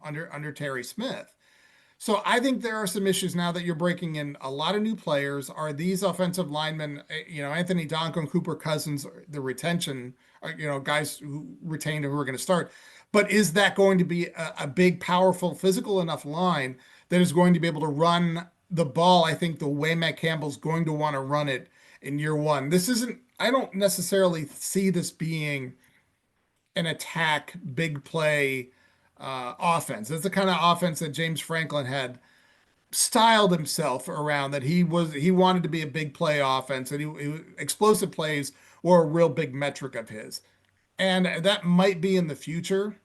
under Terry Smith. So I think there are some issues now that you're breaking in a lot of new players. Are these offensive linemen, Anthony Donko and Cooper Cousins, the retention, guys who retained who are going to start? But is that going to be a big, powerful, physical enough line that is going to be able to run the ball? I think the way Matt Campbell's going to want to run it in year one. I don't necessarily see this being an attack, big play offense. It's the kind of offense that James Franklin had styled himself around, that he wanted to be a big play offense, and explosive plays were a real big metric of his. And that might be in the future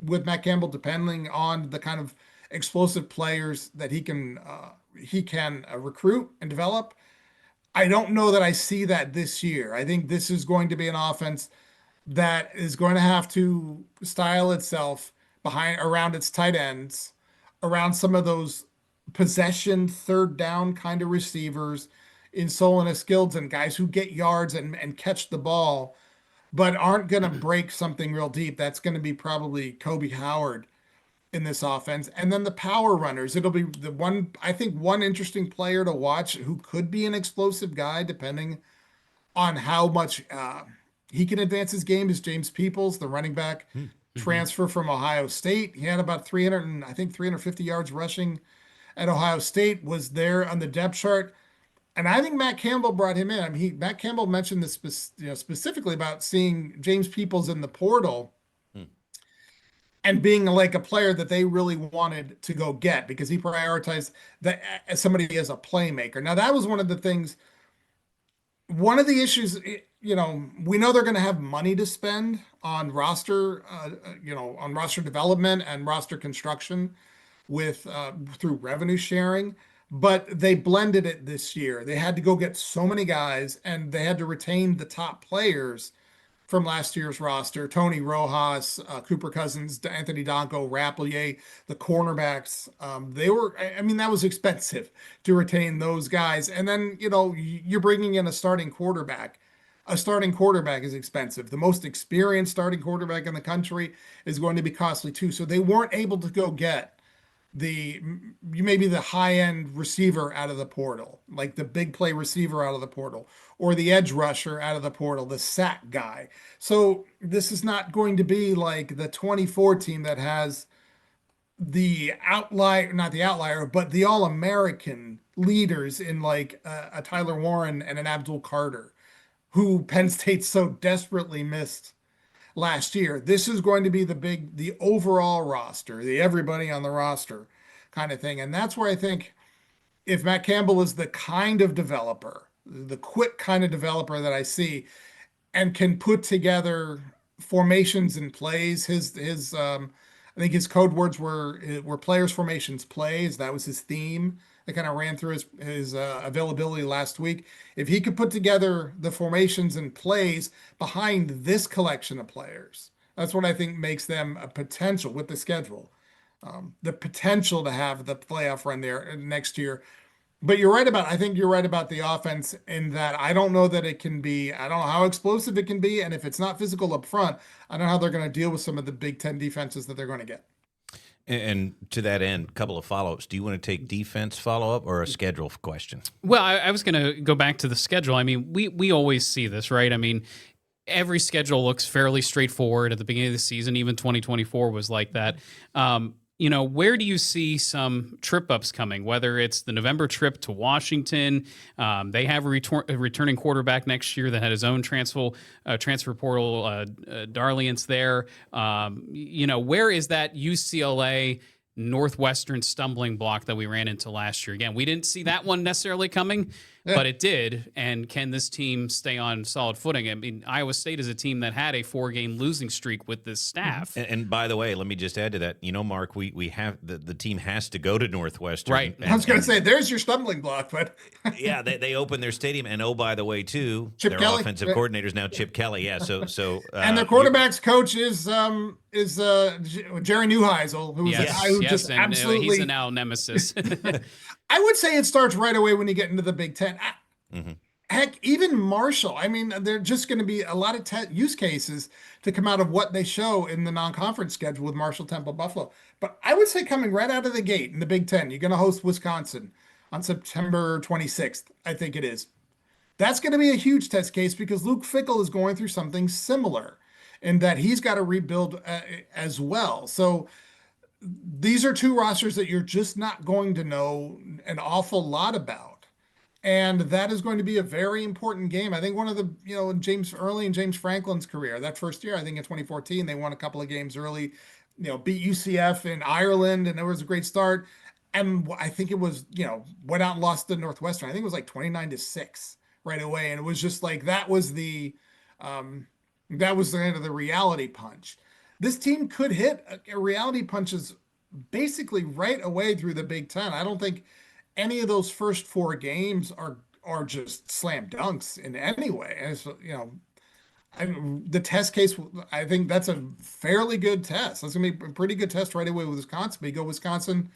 with Matt Campbell, depending on the kind of explosive players that he can recruit and develop. I don't know that I see that this year. I think this is going to be an offense that is going to have to style itself around its tight ends, around some of those possession, third down kind of receivers in Solon Skills and guys who get yards and catch the ball, but aren't going to break something real deep. That's going to be probably Kobe Howard in this offense. And then the power runners, it'll be one interesting player to watch who could be an explosive guy, depending on how much he can advance his game, is James Peoples, the running back transfer from Ohio State. He had about 350 yards rushing at Ohio State, was there on the depth chart. And I think Matt Campbell brought him in. I mean, Matt Campbell mentioned this specifically about seeing James Peoples in the portal and being like a player that they really wanted to go get, because he prioritized that as somebody as a playmaker. Now, that was one of the issues, we know they're going to have money to spend on roster development and roster construction through revenue sharing, but they blended it this year. They had to go get so many guys, and they had to retain the top players from last year's roster: Tony Rojas, Cooper Cousins, Anthony Donko, Rapplier, the cornerbacks. That was expensive to retain those guys. And then, you're bringing in a starting quarterback. A starting quarterback is expensive. The most experienced starting quarterback in the country is going to be costly too. So they weren't able to go get maybe the high-end receiver out of the portal, like the big play receiver out of the portal, or the edge rusher out of the portal, the sack guy. So this is not going to be like the 24 team that has the outlier, not the outlier, but the All-American leaders in like a Tyler Warren and an Abdul Carter, who Penn State so desperately missed last year. This is going to be the overall roster, the everybody on the roster kind of thing. And that's where I think if Matt Campbell is the kind of developer, the quick kind of developer that I see, and can put together formations and plays, I think his code words were players, formations, plays. That was his theme that kind of ran through his availability last week. If he could put together the formations and plays behind this collection of players, that's what I think makes them a potential with the schedule, the potential to have the playoff run there next year. But I think you're right about the offense in that I don't know that it can be, I don't know how explosive it can be. And if it's not physical up front, I don't know how they're going to deal with some of the Big Ten defenses that they're going to get. And to that end, a couple of follow-ups. Do you want to take defense follow-up or a schedule question? Well, I was going to go back to the schedule. I mean, we always see this, right? I mean, every schedule looks fairly straightforward at the beginning of the season. Even 2024 was like that. Where do you see some trip-ups coming, whether it's the November trip to Washington? They have a returning quarterback next year that had his own transfer portal, Darliance there. Where is that UCLA Northwestern stumbling block that we ran into last year. Again, we didn't see that one necessarily coming, but it did. And can this team stay on solid footing? I mean, Iowa State is a team that had a 4-game losing streak with this staff. And by the way, let me just add to that. You know, Mark, we have the team has to go to Northwestern. Right. I was going to say, there's your stumbling block, but yeah, they open their stadium, and oh, by the way, too, Chip their Kelly. offensive coordinator is now Chip Kelly. Yeah, so and their quarterback's coach is Jerry Neuheisel, who's a guy who just and absolutely. he's a now nemesis. I would say it starts right away when you get into the Big Ten. Heck, even Marshall. I mean, they're just going to be a lot of use cases to come out of what they show in the non-conference schedule with Marshall, Temple, Buffalo. But I would say coming right out of the gate in the Big Ten, you're going to host Wisconsin on September 26th, I think it is. That's going to be a huge test case because Luke Fickell is going through something similar in that he's got to rebuild as well. So these are two rosters that you're just not going to know an awful lot about. And that is going to be a very important game. I think one of the, James Franklin's career, that first year, I think in 2014, they won a couple of games early, beat UCF in Ireland, and it was a great start. And I think it was, went out and lost to Northwestern. I think it was like 29-6 right away. And it was just like, that was the end of the reality punch. This team could hit a reality punches basically right away through the Big Ten. I don't think any of those first 4 games are just slam dunks in any way. And so, the test case, I think that's a fairly good test. That's going to be a pretty good test right away with Wisconsin. But you go Wisconsin,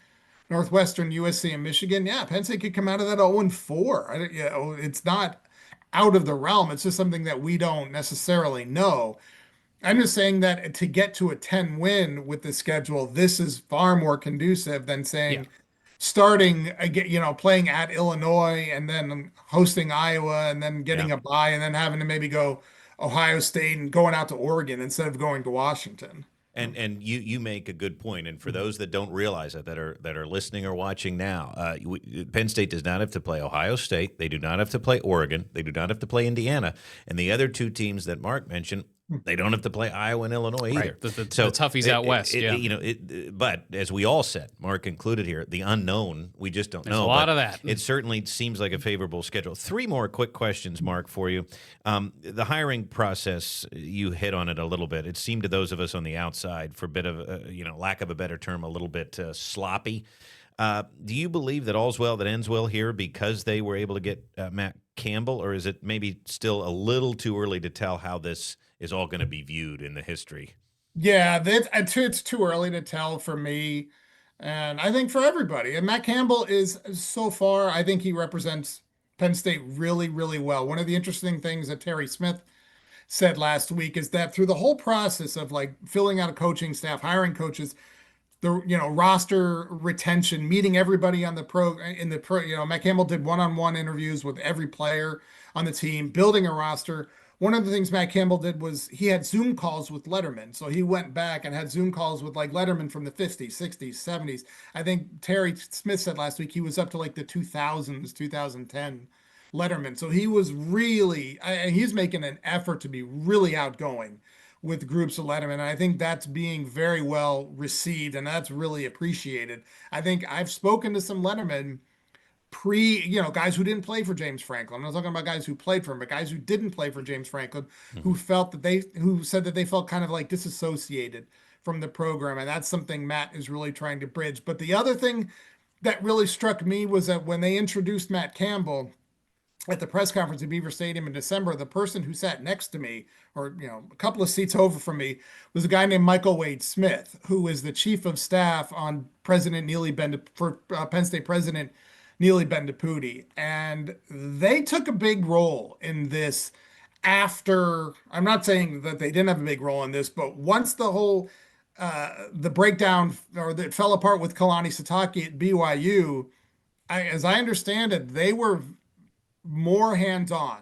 Northwestern, USC, and Michigan. Yeah, Penn State could come out of that 0-4. It's not out of the realm. It's just something that we don't necessarily know. I'm just saying that to get to a 10 win with the schedule, this is far more conducive than saying starting again, playing at Illinois and then hosting Iowa and then getting a bye and then having to maybe go Ohio State and going out to Oregon instead of going to Washington. And you make a good point. And for those that don't realize it, that are listening or watching now, Penn State does not have to play Ohio State. They do not have to play Oregon. They do not have to play Indiana. And the other 2 teams that Mark mentioned, they don't have to play Iowa and Illinois either. Right. The toughies out west. But as we all said, Mark included here, the unknown, we just don't know. There's a lot of that. It certainly seems like a favorable schedule. 3 more quick questions, Mark, for you. The hiring process, you hit on it a little bit. It seemed to those of us on the outside, for a bit of, lack of a better term, a little bit sloppy. Do you believe that all's well that ends well here because they were able to get Matt Campbell, or is it maybe still a little too early to tell how this is all going to be viewed in the history? Yeah, it's too early to tell for me, and I think for everybody. And Matt Campbell is, so far, I think he represents Penn State really, really well. One of the interesting things that Terry Smith said last week is that through the whole process of like filling out a coaching staff, hiring coaches, the roster retention, meeting everybody on Matt Campbell did one-on-one interviews with every player on the team, building a roster. One of the things Matt Campbell did was he had Zoom calls with Letterman. So he went back and had Zoom calls with like Letterman from the 50s, 60s, 70s. I think Terry Smith said last week he was up to like the 2000s, 2010 Letterman. So he was really, he's making an effort to be really outgoing with groups of Letterman. And I think that's being very well received and that's really appreciated. I think I've spoken to some Letterman guys who didn't play for James Franklin. I'm not talking about guys who played for him, but guys who didn't play for James Franklin, who said that they felt kind of like disassociated from the program. And that's something Matt is really trying to bridge. But the other thing that really struck me was that when they introduced Matt Campbell at the press conference at Beaver Stadium in December, the person who sat next to me, or a couple of seats over from me, was a guy named Michael Wade Smith, who is the chief of staff on Penn State President Neely Bendapudi. And they took a big role in this after, I'm not saying that they didn't have a big role in this, but once the whole, the breakdown, or that fell apart with Kalani Sitake at BYU, as I understand it, they were more hands-on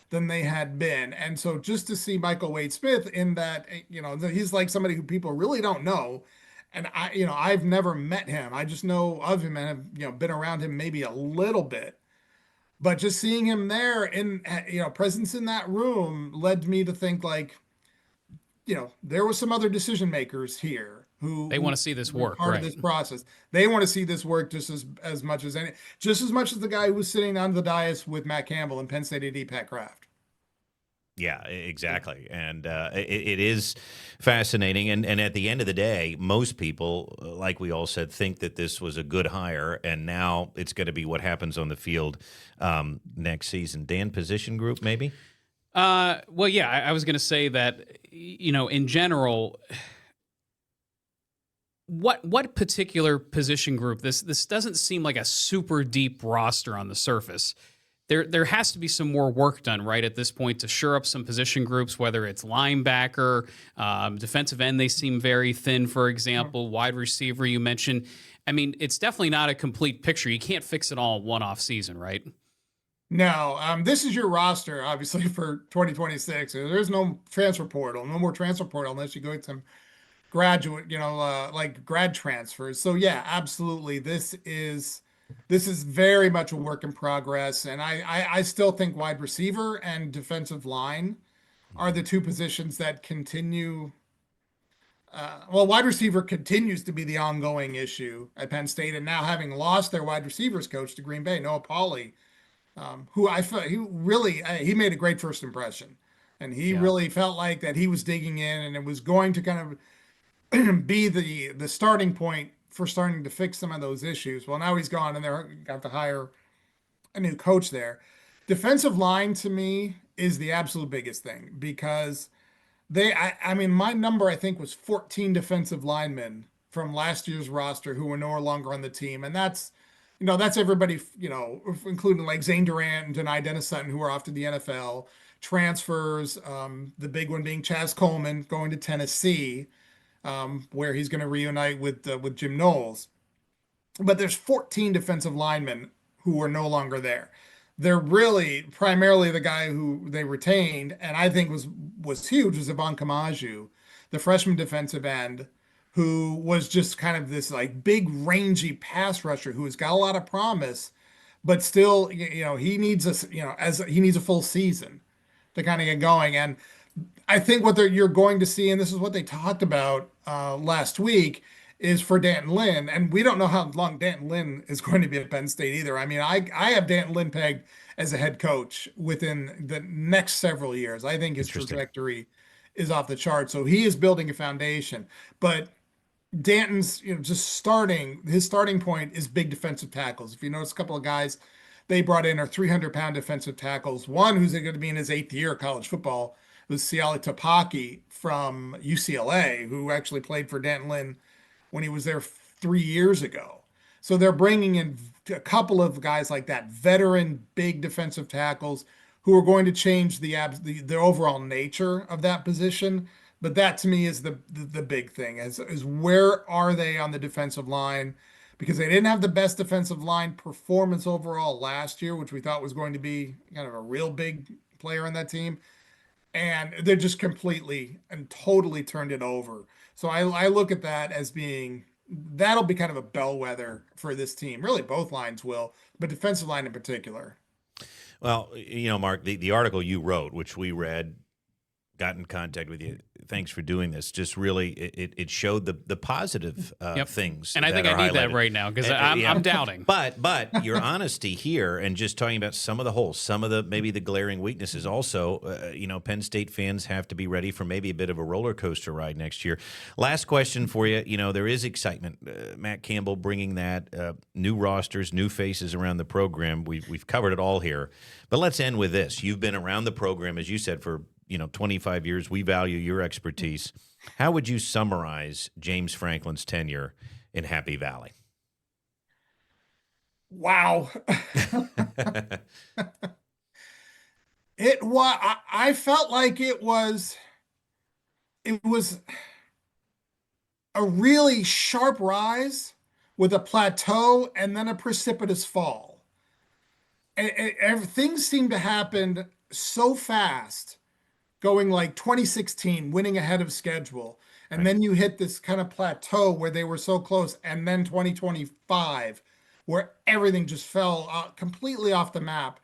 than they had been. And so just to see Michael Wade Smith in that, he's like somebody who people really don't know. And I've never met him. I just know of him and have, been around him maybe a little bit. But just seeing him there in, presence in that room led me to think like, there was some other decision makers here They want to see this work, part right? of this process. They want to see this work just as much as the guy who was sitting on the dais with Matt Campbell and Penn State AD Pat Kraft. Yeah, exactly. And it is fascinating. And at the end of the day, most people, like we all said, think that this was a good hire. And now it's going to be what happens on the field next season. Dan, position group, maybe? Well, yeah, I was going to say that, in general, what particular position group, this doesn't seem like a super deep roster on the surface. There has to be some more work done, right, at this point to shore up some position groups, whether it's linebacker, defensive end, they seem very thin, for example, wide receiver you mentioned. I mean, it's definitely not a complete picture. You can't fix it all in one off season, right? No, this is your roster, obviously, for 2026. There's no transfer portal, no more transfer portal unless you go get some graduate, like grad transfers. So yeah, absolutely. This is very much a work in progress. And I still think wide receiver and defensive line are the two positions that continue. Well, wide receiver continues to be the ongoing issue at Penn State. And now having lost their wide receivers coach to Green Bay, Noah Pauley, who I felt he made a great first impression. And he really felt like that he was digging in and it was going to kind of be the starting point for starting to fix some of those issues. Well, now he's gone and they're got to hire a new coach there. Defensive line to me is the absolute biggest thing because I mean, my number I think was 14 defensive linemen from last year's roster who were no longer on the team. And that's everybody, including like Zane Durant and Dennis Sutton, who are off to the NFL, transfers, the big one being Chaz Coleman going to Tennessee, where he's going to reunite with Jim Knowles. But there's 14 defensive linemen who are no longer there. They're really primarily the guy who they retained, and I think was huge, was Ivan Kamaju, the freshman defensive end, who was just kind of this like big rangy pass rusher who has got a lot of promise, but still, he needs he needs a full season to kind of get going. And I think you're going to see, and this is what they talked about last week, is for Danton Lynn. And we don't know how long Danton Lynn is going to be at Penn State either. I mean, I have Danton Lynn pegged as a head coach within the next several years. I think his trajectory is off the chart. So he is building a foundation. But Danton's, his starting point is big defensive tackles. If you notice a couple of guys they brought in are 300-pound defensive tackles. One who's going to be in his 8th year of college football was Siali Tapaki from UCLA, who actually played for Danton Lynn when he was there 3 years ago. So they're bringing in a couple of guys like that, veteran big defensive tackles who are going to change the overall nature of that position. But that to me is the big thing is where are they on the defensive line? Because they didn't have the best defensive line performance overall last year, which we thought was going to be kind of a real big player on that team. And they're just completely and totally turned it over. So I look at that as that'll be kind of a bellwether for this team. Really, both lines will, but defensive line in particular. Well, Mark, the article you wrote, which we read, got in contact with you. Thanks for doing this. Just really, it showed the positive things. And I think I need that right now because I'm doubting. But your honesty here and just talking about some of the holes, some of the maybe the glaring weaknesses. Also, Penn State fans have to be ready for maybe a bit of a roller coaster ride next year. Last question for you. There is excitement. Matt Campbell bringing that new rosters, new faces around the program. We've covered it all here. But let's end with this. You've been around the program, as you said, for 25 years. We value your expertise. How would you summarize James Franklin's tenure in Happy Valley? Wow. I felt like it was a really sharp rise with a plateau and then a precipitous fall. And things seemed to happen so fast, going like 2016, winning ahead of schedule. And Right. then you hit this kind of plateau where they were so close. And then 2025, where everything just fell completely off the map.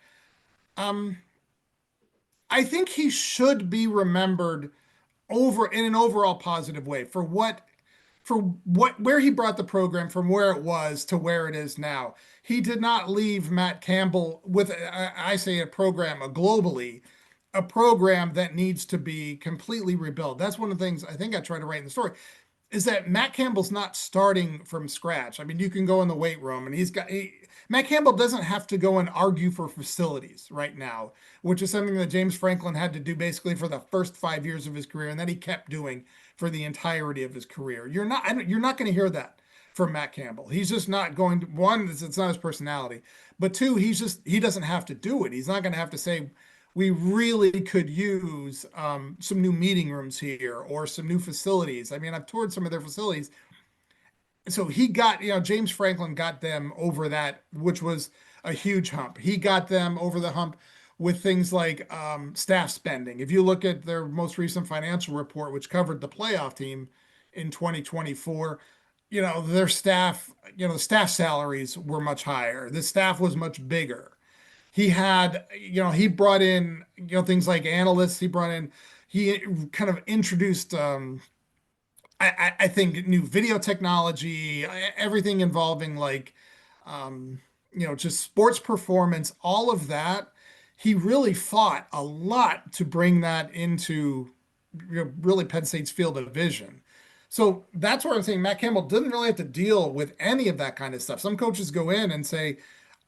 I think he should be remembered in an overall positive way for where he brought the program from where it was to where it is now. He did not leave Matt Campbell with, I say, a program, globally, a program that needs to be completely rebuilt. That's one of the things I think I tried to write in the story, is that Matt Campbell's not starting from scratch. I mean, you can go in the weight room and Matt Campbell doesn't have to go and argue for facilities right now, which is something that James Franklin had to do basically for the first 5 years of his career, and that he kept doing for the entirety of his career. You're not going to hear that from Matt Campbell. He's just not going to, one, it's not his personality, but two, he doesn't have to do it. He's not going to have to say, we really could use some new meeting rooms here or some new facilities. I mean, I've toured some of their facilities. So he got, James Franklin got them over that, which was a huge hump. He got them over the hump with things like staff spending. If you look at their most recent financial report, which covered the playoff team in 2024, their staff, the staff salaries were much higher. The staff was much bigger. He had, he brought in, things like analysts. He kind of introduced, I think, new video technology, everything involving just sports performance, all of that. He really fought a lot to bring that into really Penn State's field of vision. So that's where I'm saying Matt Campbell didn't really have to deal with any of that kind of stuff. Some coaches go in and say,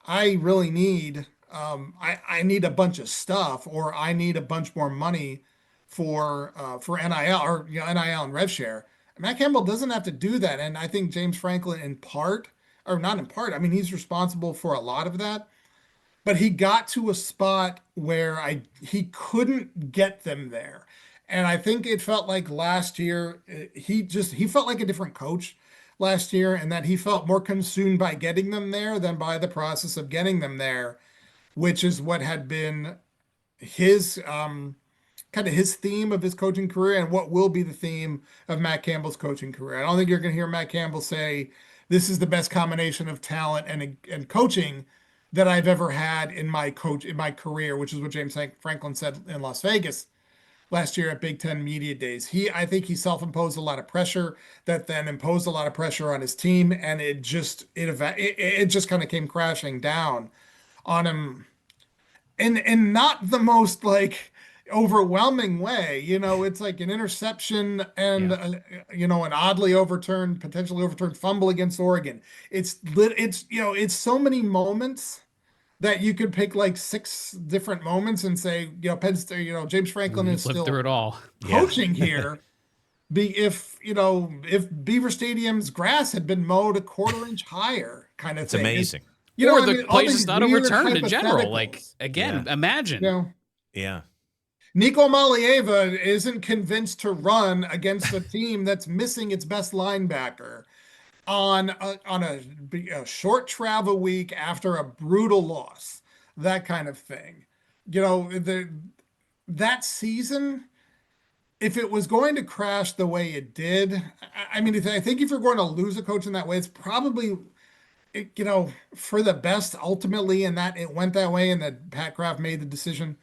I really need, I need a bunch of stuff, or I need a bunch more money for NIL or NIL and rev share. Matt Campbell doesn't have to do that. And I think James Franklin, in part, or not in part, I mean, he's responsible for a lot of that. But he got to a spot where he couldn't get them there. And I think it felt like last year, he felt like a different coach last year, and that he felt more consumed by getting them there than by the process of getting them there, which is what had been his kind of his theme of his coaching career, and what will be the theme of Matt Campbell's coaching career. I don't think you're going to hear Matt Campbell say, this is the best combination of talent and coaching that I've ever had in my career, which is what James Franklin said in Las Vegas last year at Big Ten Media Days. I think he self-imposed a lot of pressure that then imposed a lot of pressure on his team, and it just kind of came crashing down on him, in not the most overwhelming way. It's like an interception and an oddly potentially overturned fumble against Oregon. It's so many moments that you could pick 6 different moments and say, Penn State, James Franklin is still through it all coaching here. If Beaver Stadium's grass had been mowed a quarter-inch higher, kind of it's thing. Amazing. The place is not overturned in general. Imagine. Yeah. Nico Malieva isn't convinced to run against a team that's missing its best linebacker on a short travel week after a brutal loss, that kind of thing. That season, if it was going to crash the way it did, I mean, I think if you're going to lose a coach in that way, it's probably, for the best ultimately, and that it went that way, and that Pat Kraft made the decision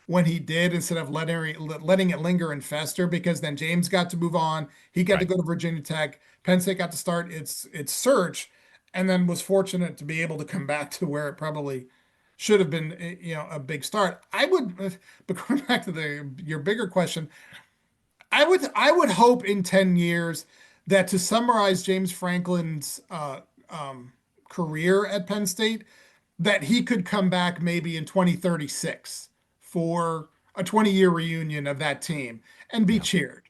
when he did, instead of letting it linger and fester, because then James got to move on. He got to go to Virginia Tech. Penn State got to start its search, and then was fortunate to be able to come back to where it probably should have been, a big start. But going back to your bigger question, I would hope in 10 years that, to summarize James Franklin's career at Penn State, that he could come back maybe in 2036 for a 20-year reunion of that team and be cheered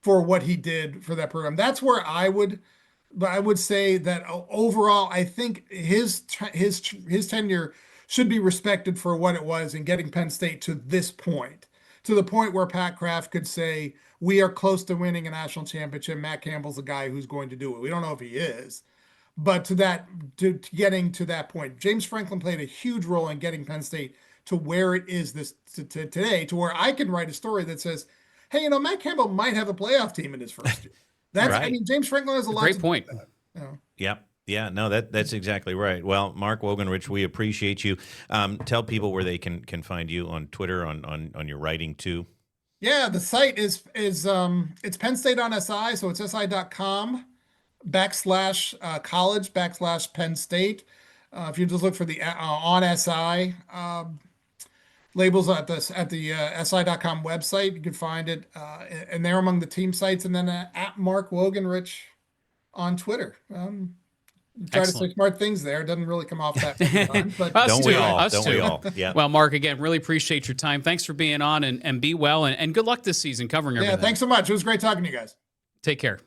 for what he did for that program. That's where I would say that overall, I think his tenure should be respected for what it was in getting Penn State to this point, to the point where Pat Kraft could say, we are close to winning a national championship. Matt Campbell's the guy who's going to do it. We don't know if he is, but to getting to that point, James Franklin played a huge role in getting Penn State to where it is today, to where I can write a story that says, hey, Matt Campbell might have a playoff team in his first year. That's right. I mean, James Franklin has a lot. Great point. Yep. Yeah, no, that's exactly right. Well, Mark Wogenrich, we appreciate you. Tell people where they can find you on Twitter, on your writing too. Yeah, the site is it's Penn State on SI, so it's si.com. college /Penn State. If you just look for the on SI labels at the SI.com website, you can find it, and they're among the team sites. And then at Mark Wogenrich on Twitter. Try to say smart things there. It doesn't really come off that many times, but Don't we all? Yeah. Well, Mark, again, really appreciate your time. Thanks for being on, and be well, and good luck this season covering everything. Yeah, thanks so much. It was great talking to you guys. Take care.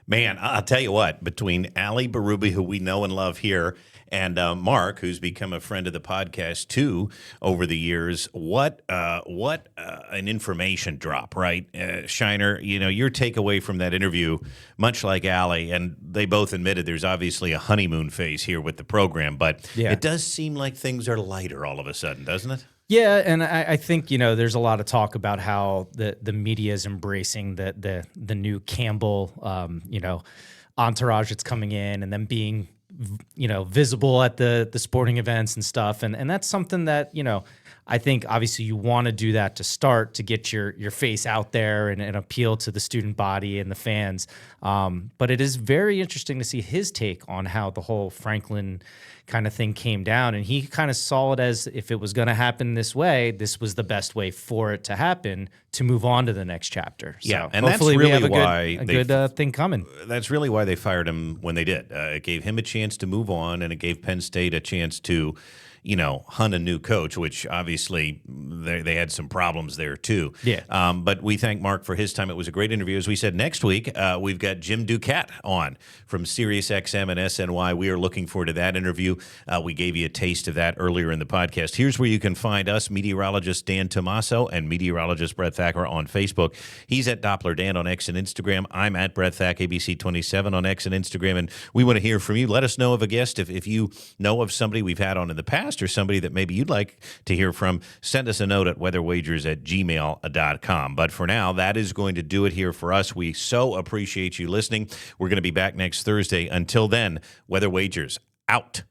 Man, I'll tell you what, between Ali Barubi, who we know and love here, and Mark, who's become a friend of the podcast too over the years, what an information drop, right? Shiner, your takeaway from that interview, much like Ali, and they both admitted there's obviously a honeymoon phase here with the program, but it does seem like things are lighter all of a sudden, doesn't it? Yeah, and I think there's a lot of talk about how the media is embracing the new Campbell entourage that's coming in, and them being visible at the sporting events and stuff, and that's something that I think obviously you want to do that to start to get your face out there and appeal to the student body and the fans. But it is very interesting to see his take on how the whole Franklin kind of thing came down. And he kind of saw it as if it was going to happen this way, this was the best way for it to happen to move on to the next chapter. So yeah, and hopefully that's really we have why a good thing coming. That's really why they fired him when they did. It gave him a chance to move on, and it gave Penn State a chance to hunt a new coach, which obviously they had some problems there too. Yeah. But we thank Mark for his time. It was a great interview. As we said, next week we've got Jim Duquette on from SiriusXM and SNY. We are looking forward to that interview. We gave you a taste of that earlier in the podcast. Here's where you can find us, meteorologist Dan Tomaso and meteorologist Brett Thacker on Facebook. He's at Doppler Dan on X and Instagram. I'm at Brett Thack, ABC27 on X and Instagram. And we want to hear from you. Let us know of a guest. If you know of somebody we've had on in the past, or somebody that maybe you'd like to hear from, send us a note at weatherwagers@gmail.com. But for now, that is going to do it here for us. We so appreciate you listening. We're going to be back next Thursday. Until then, Weather Wagers out.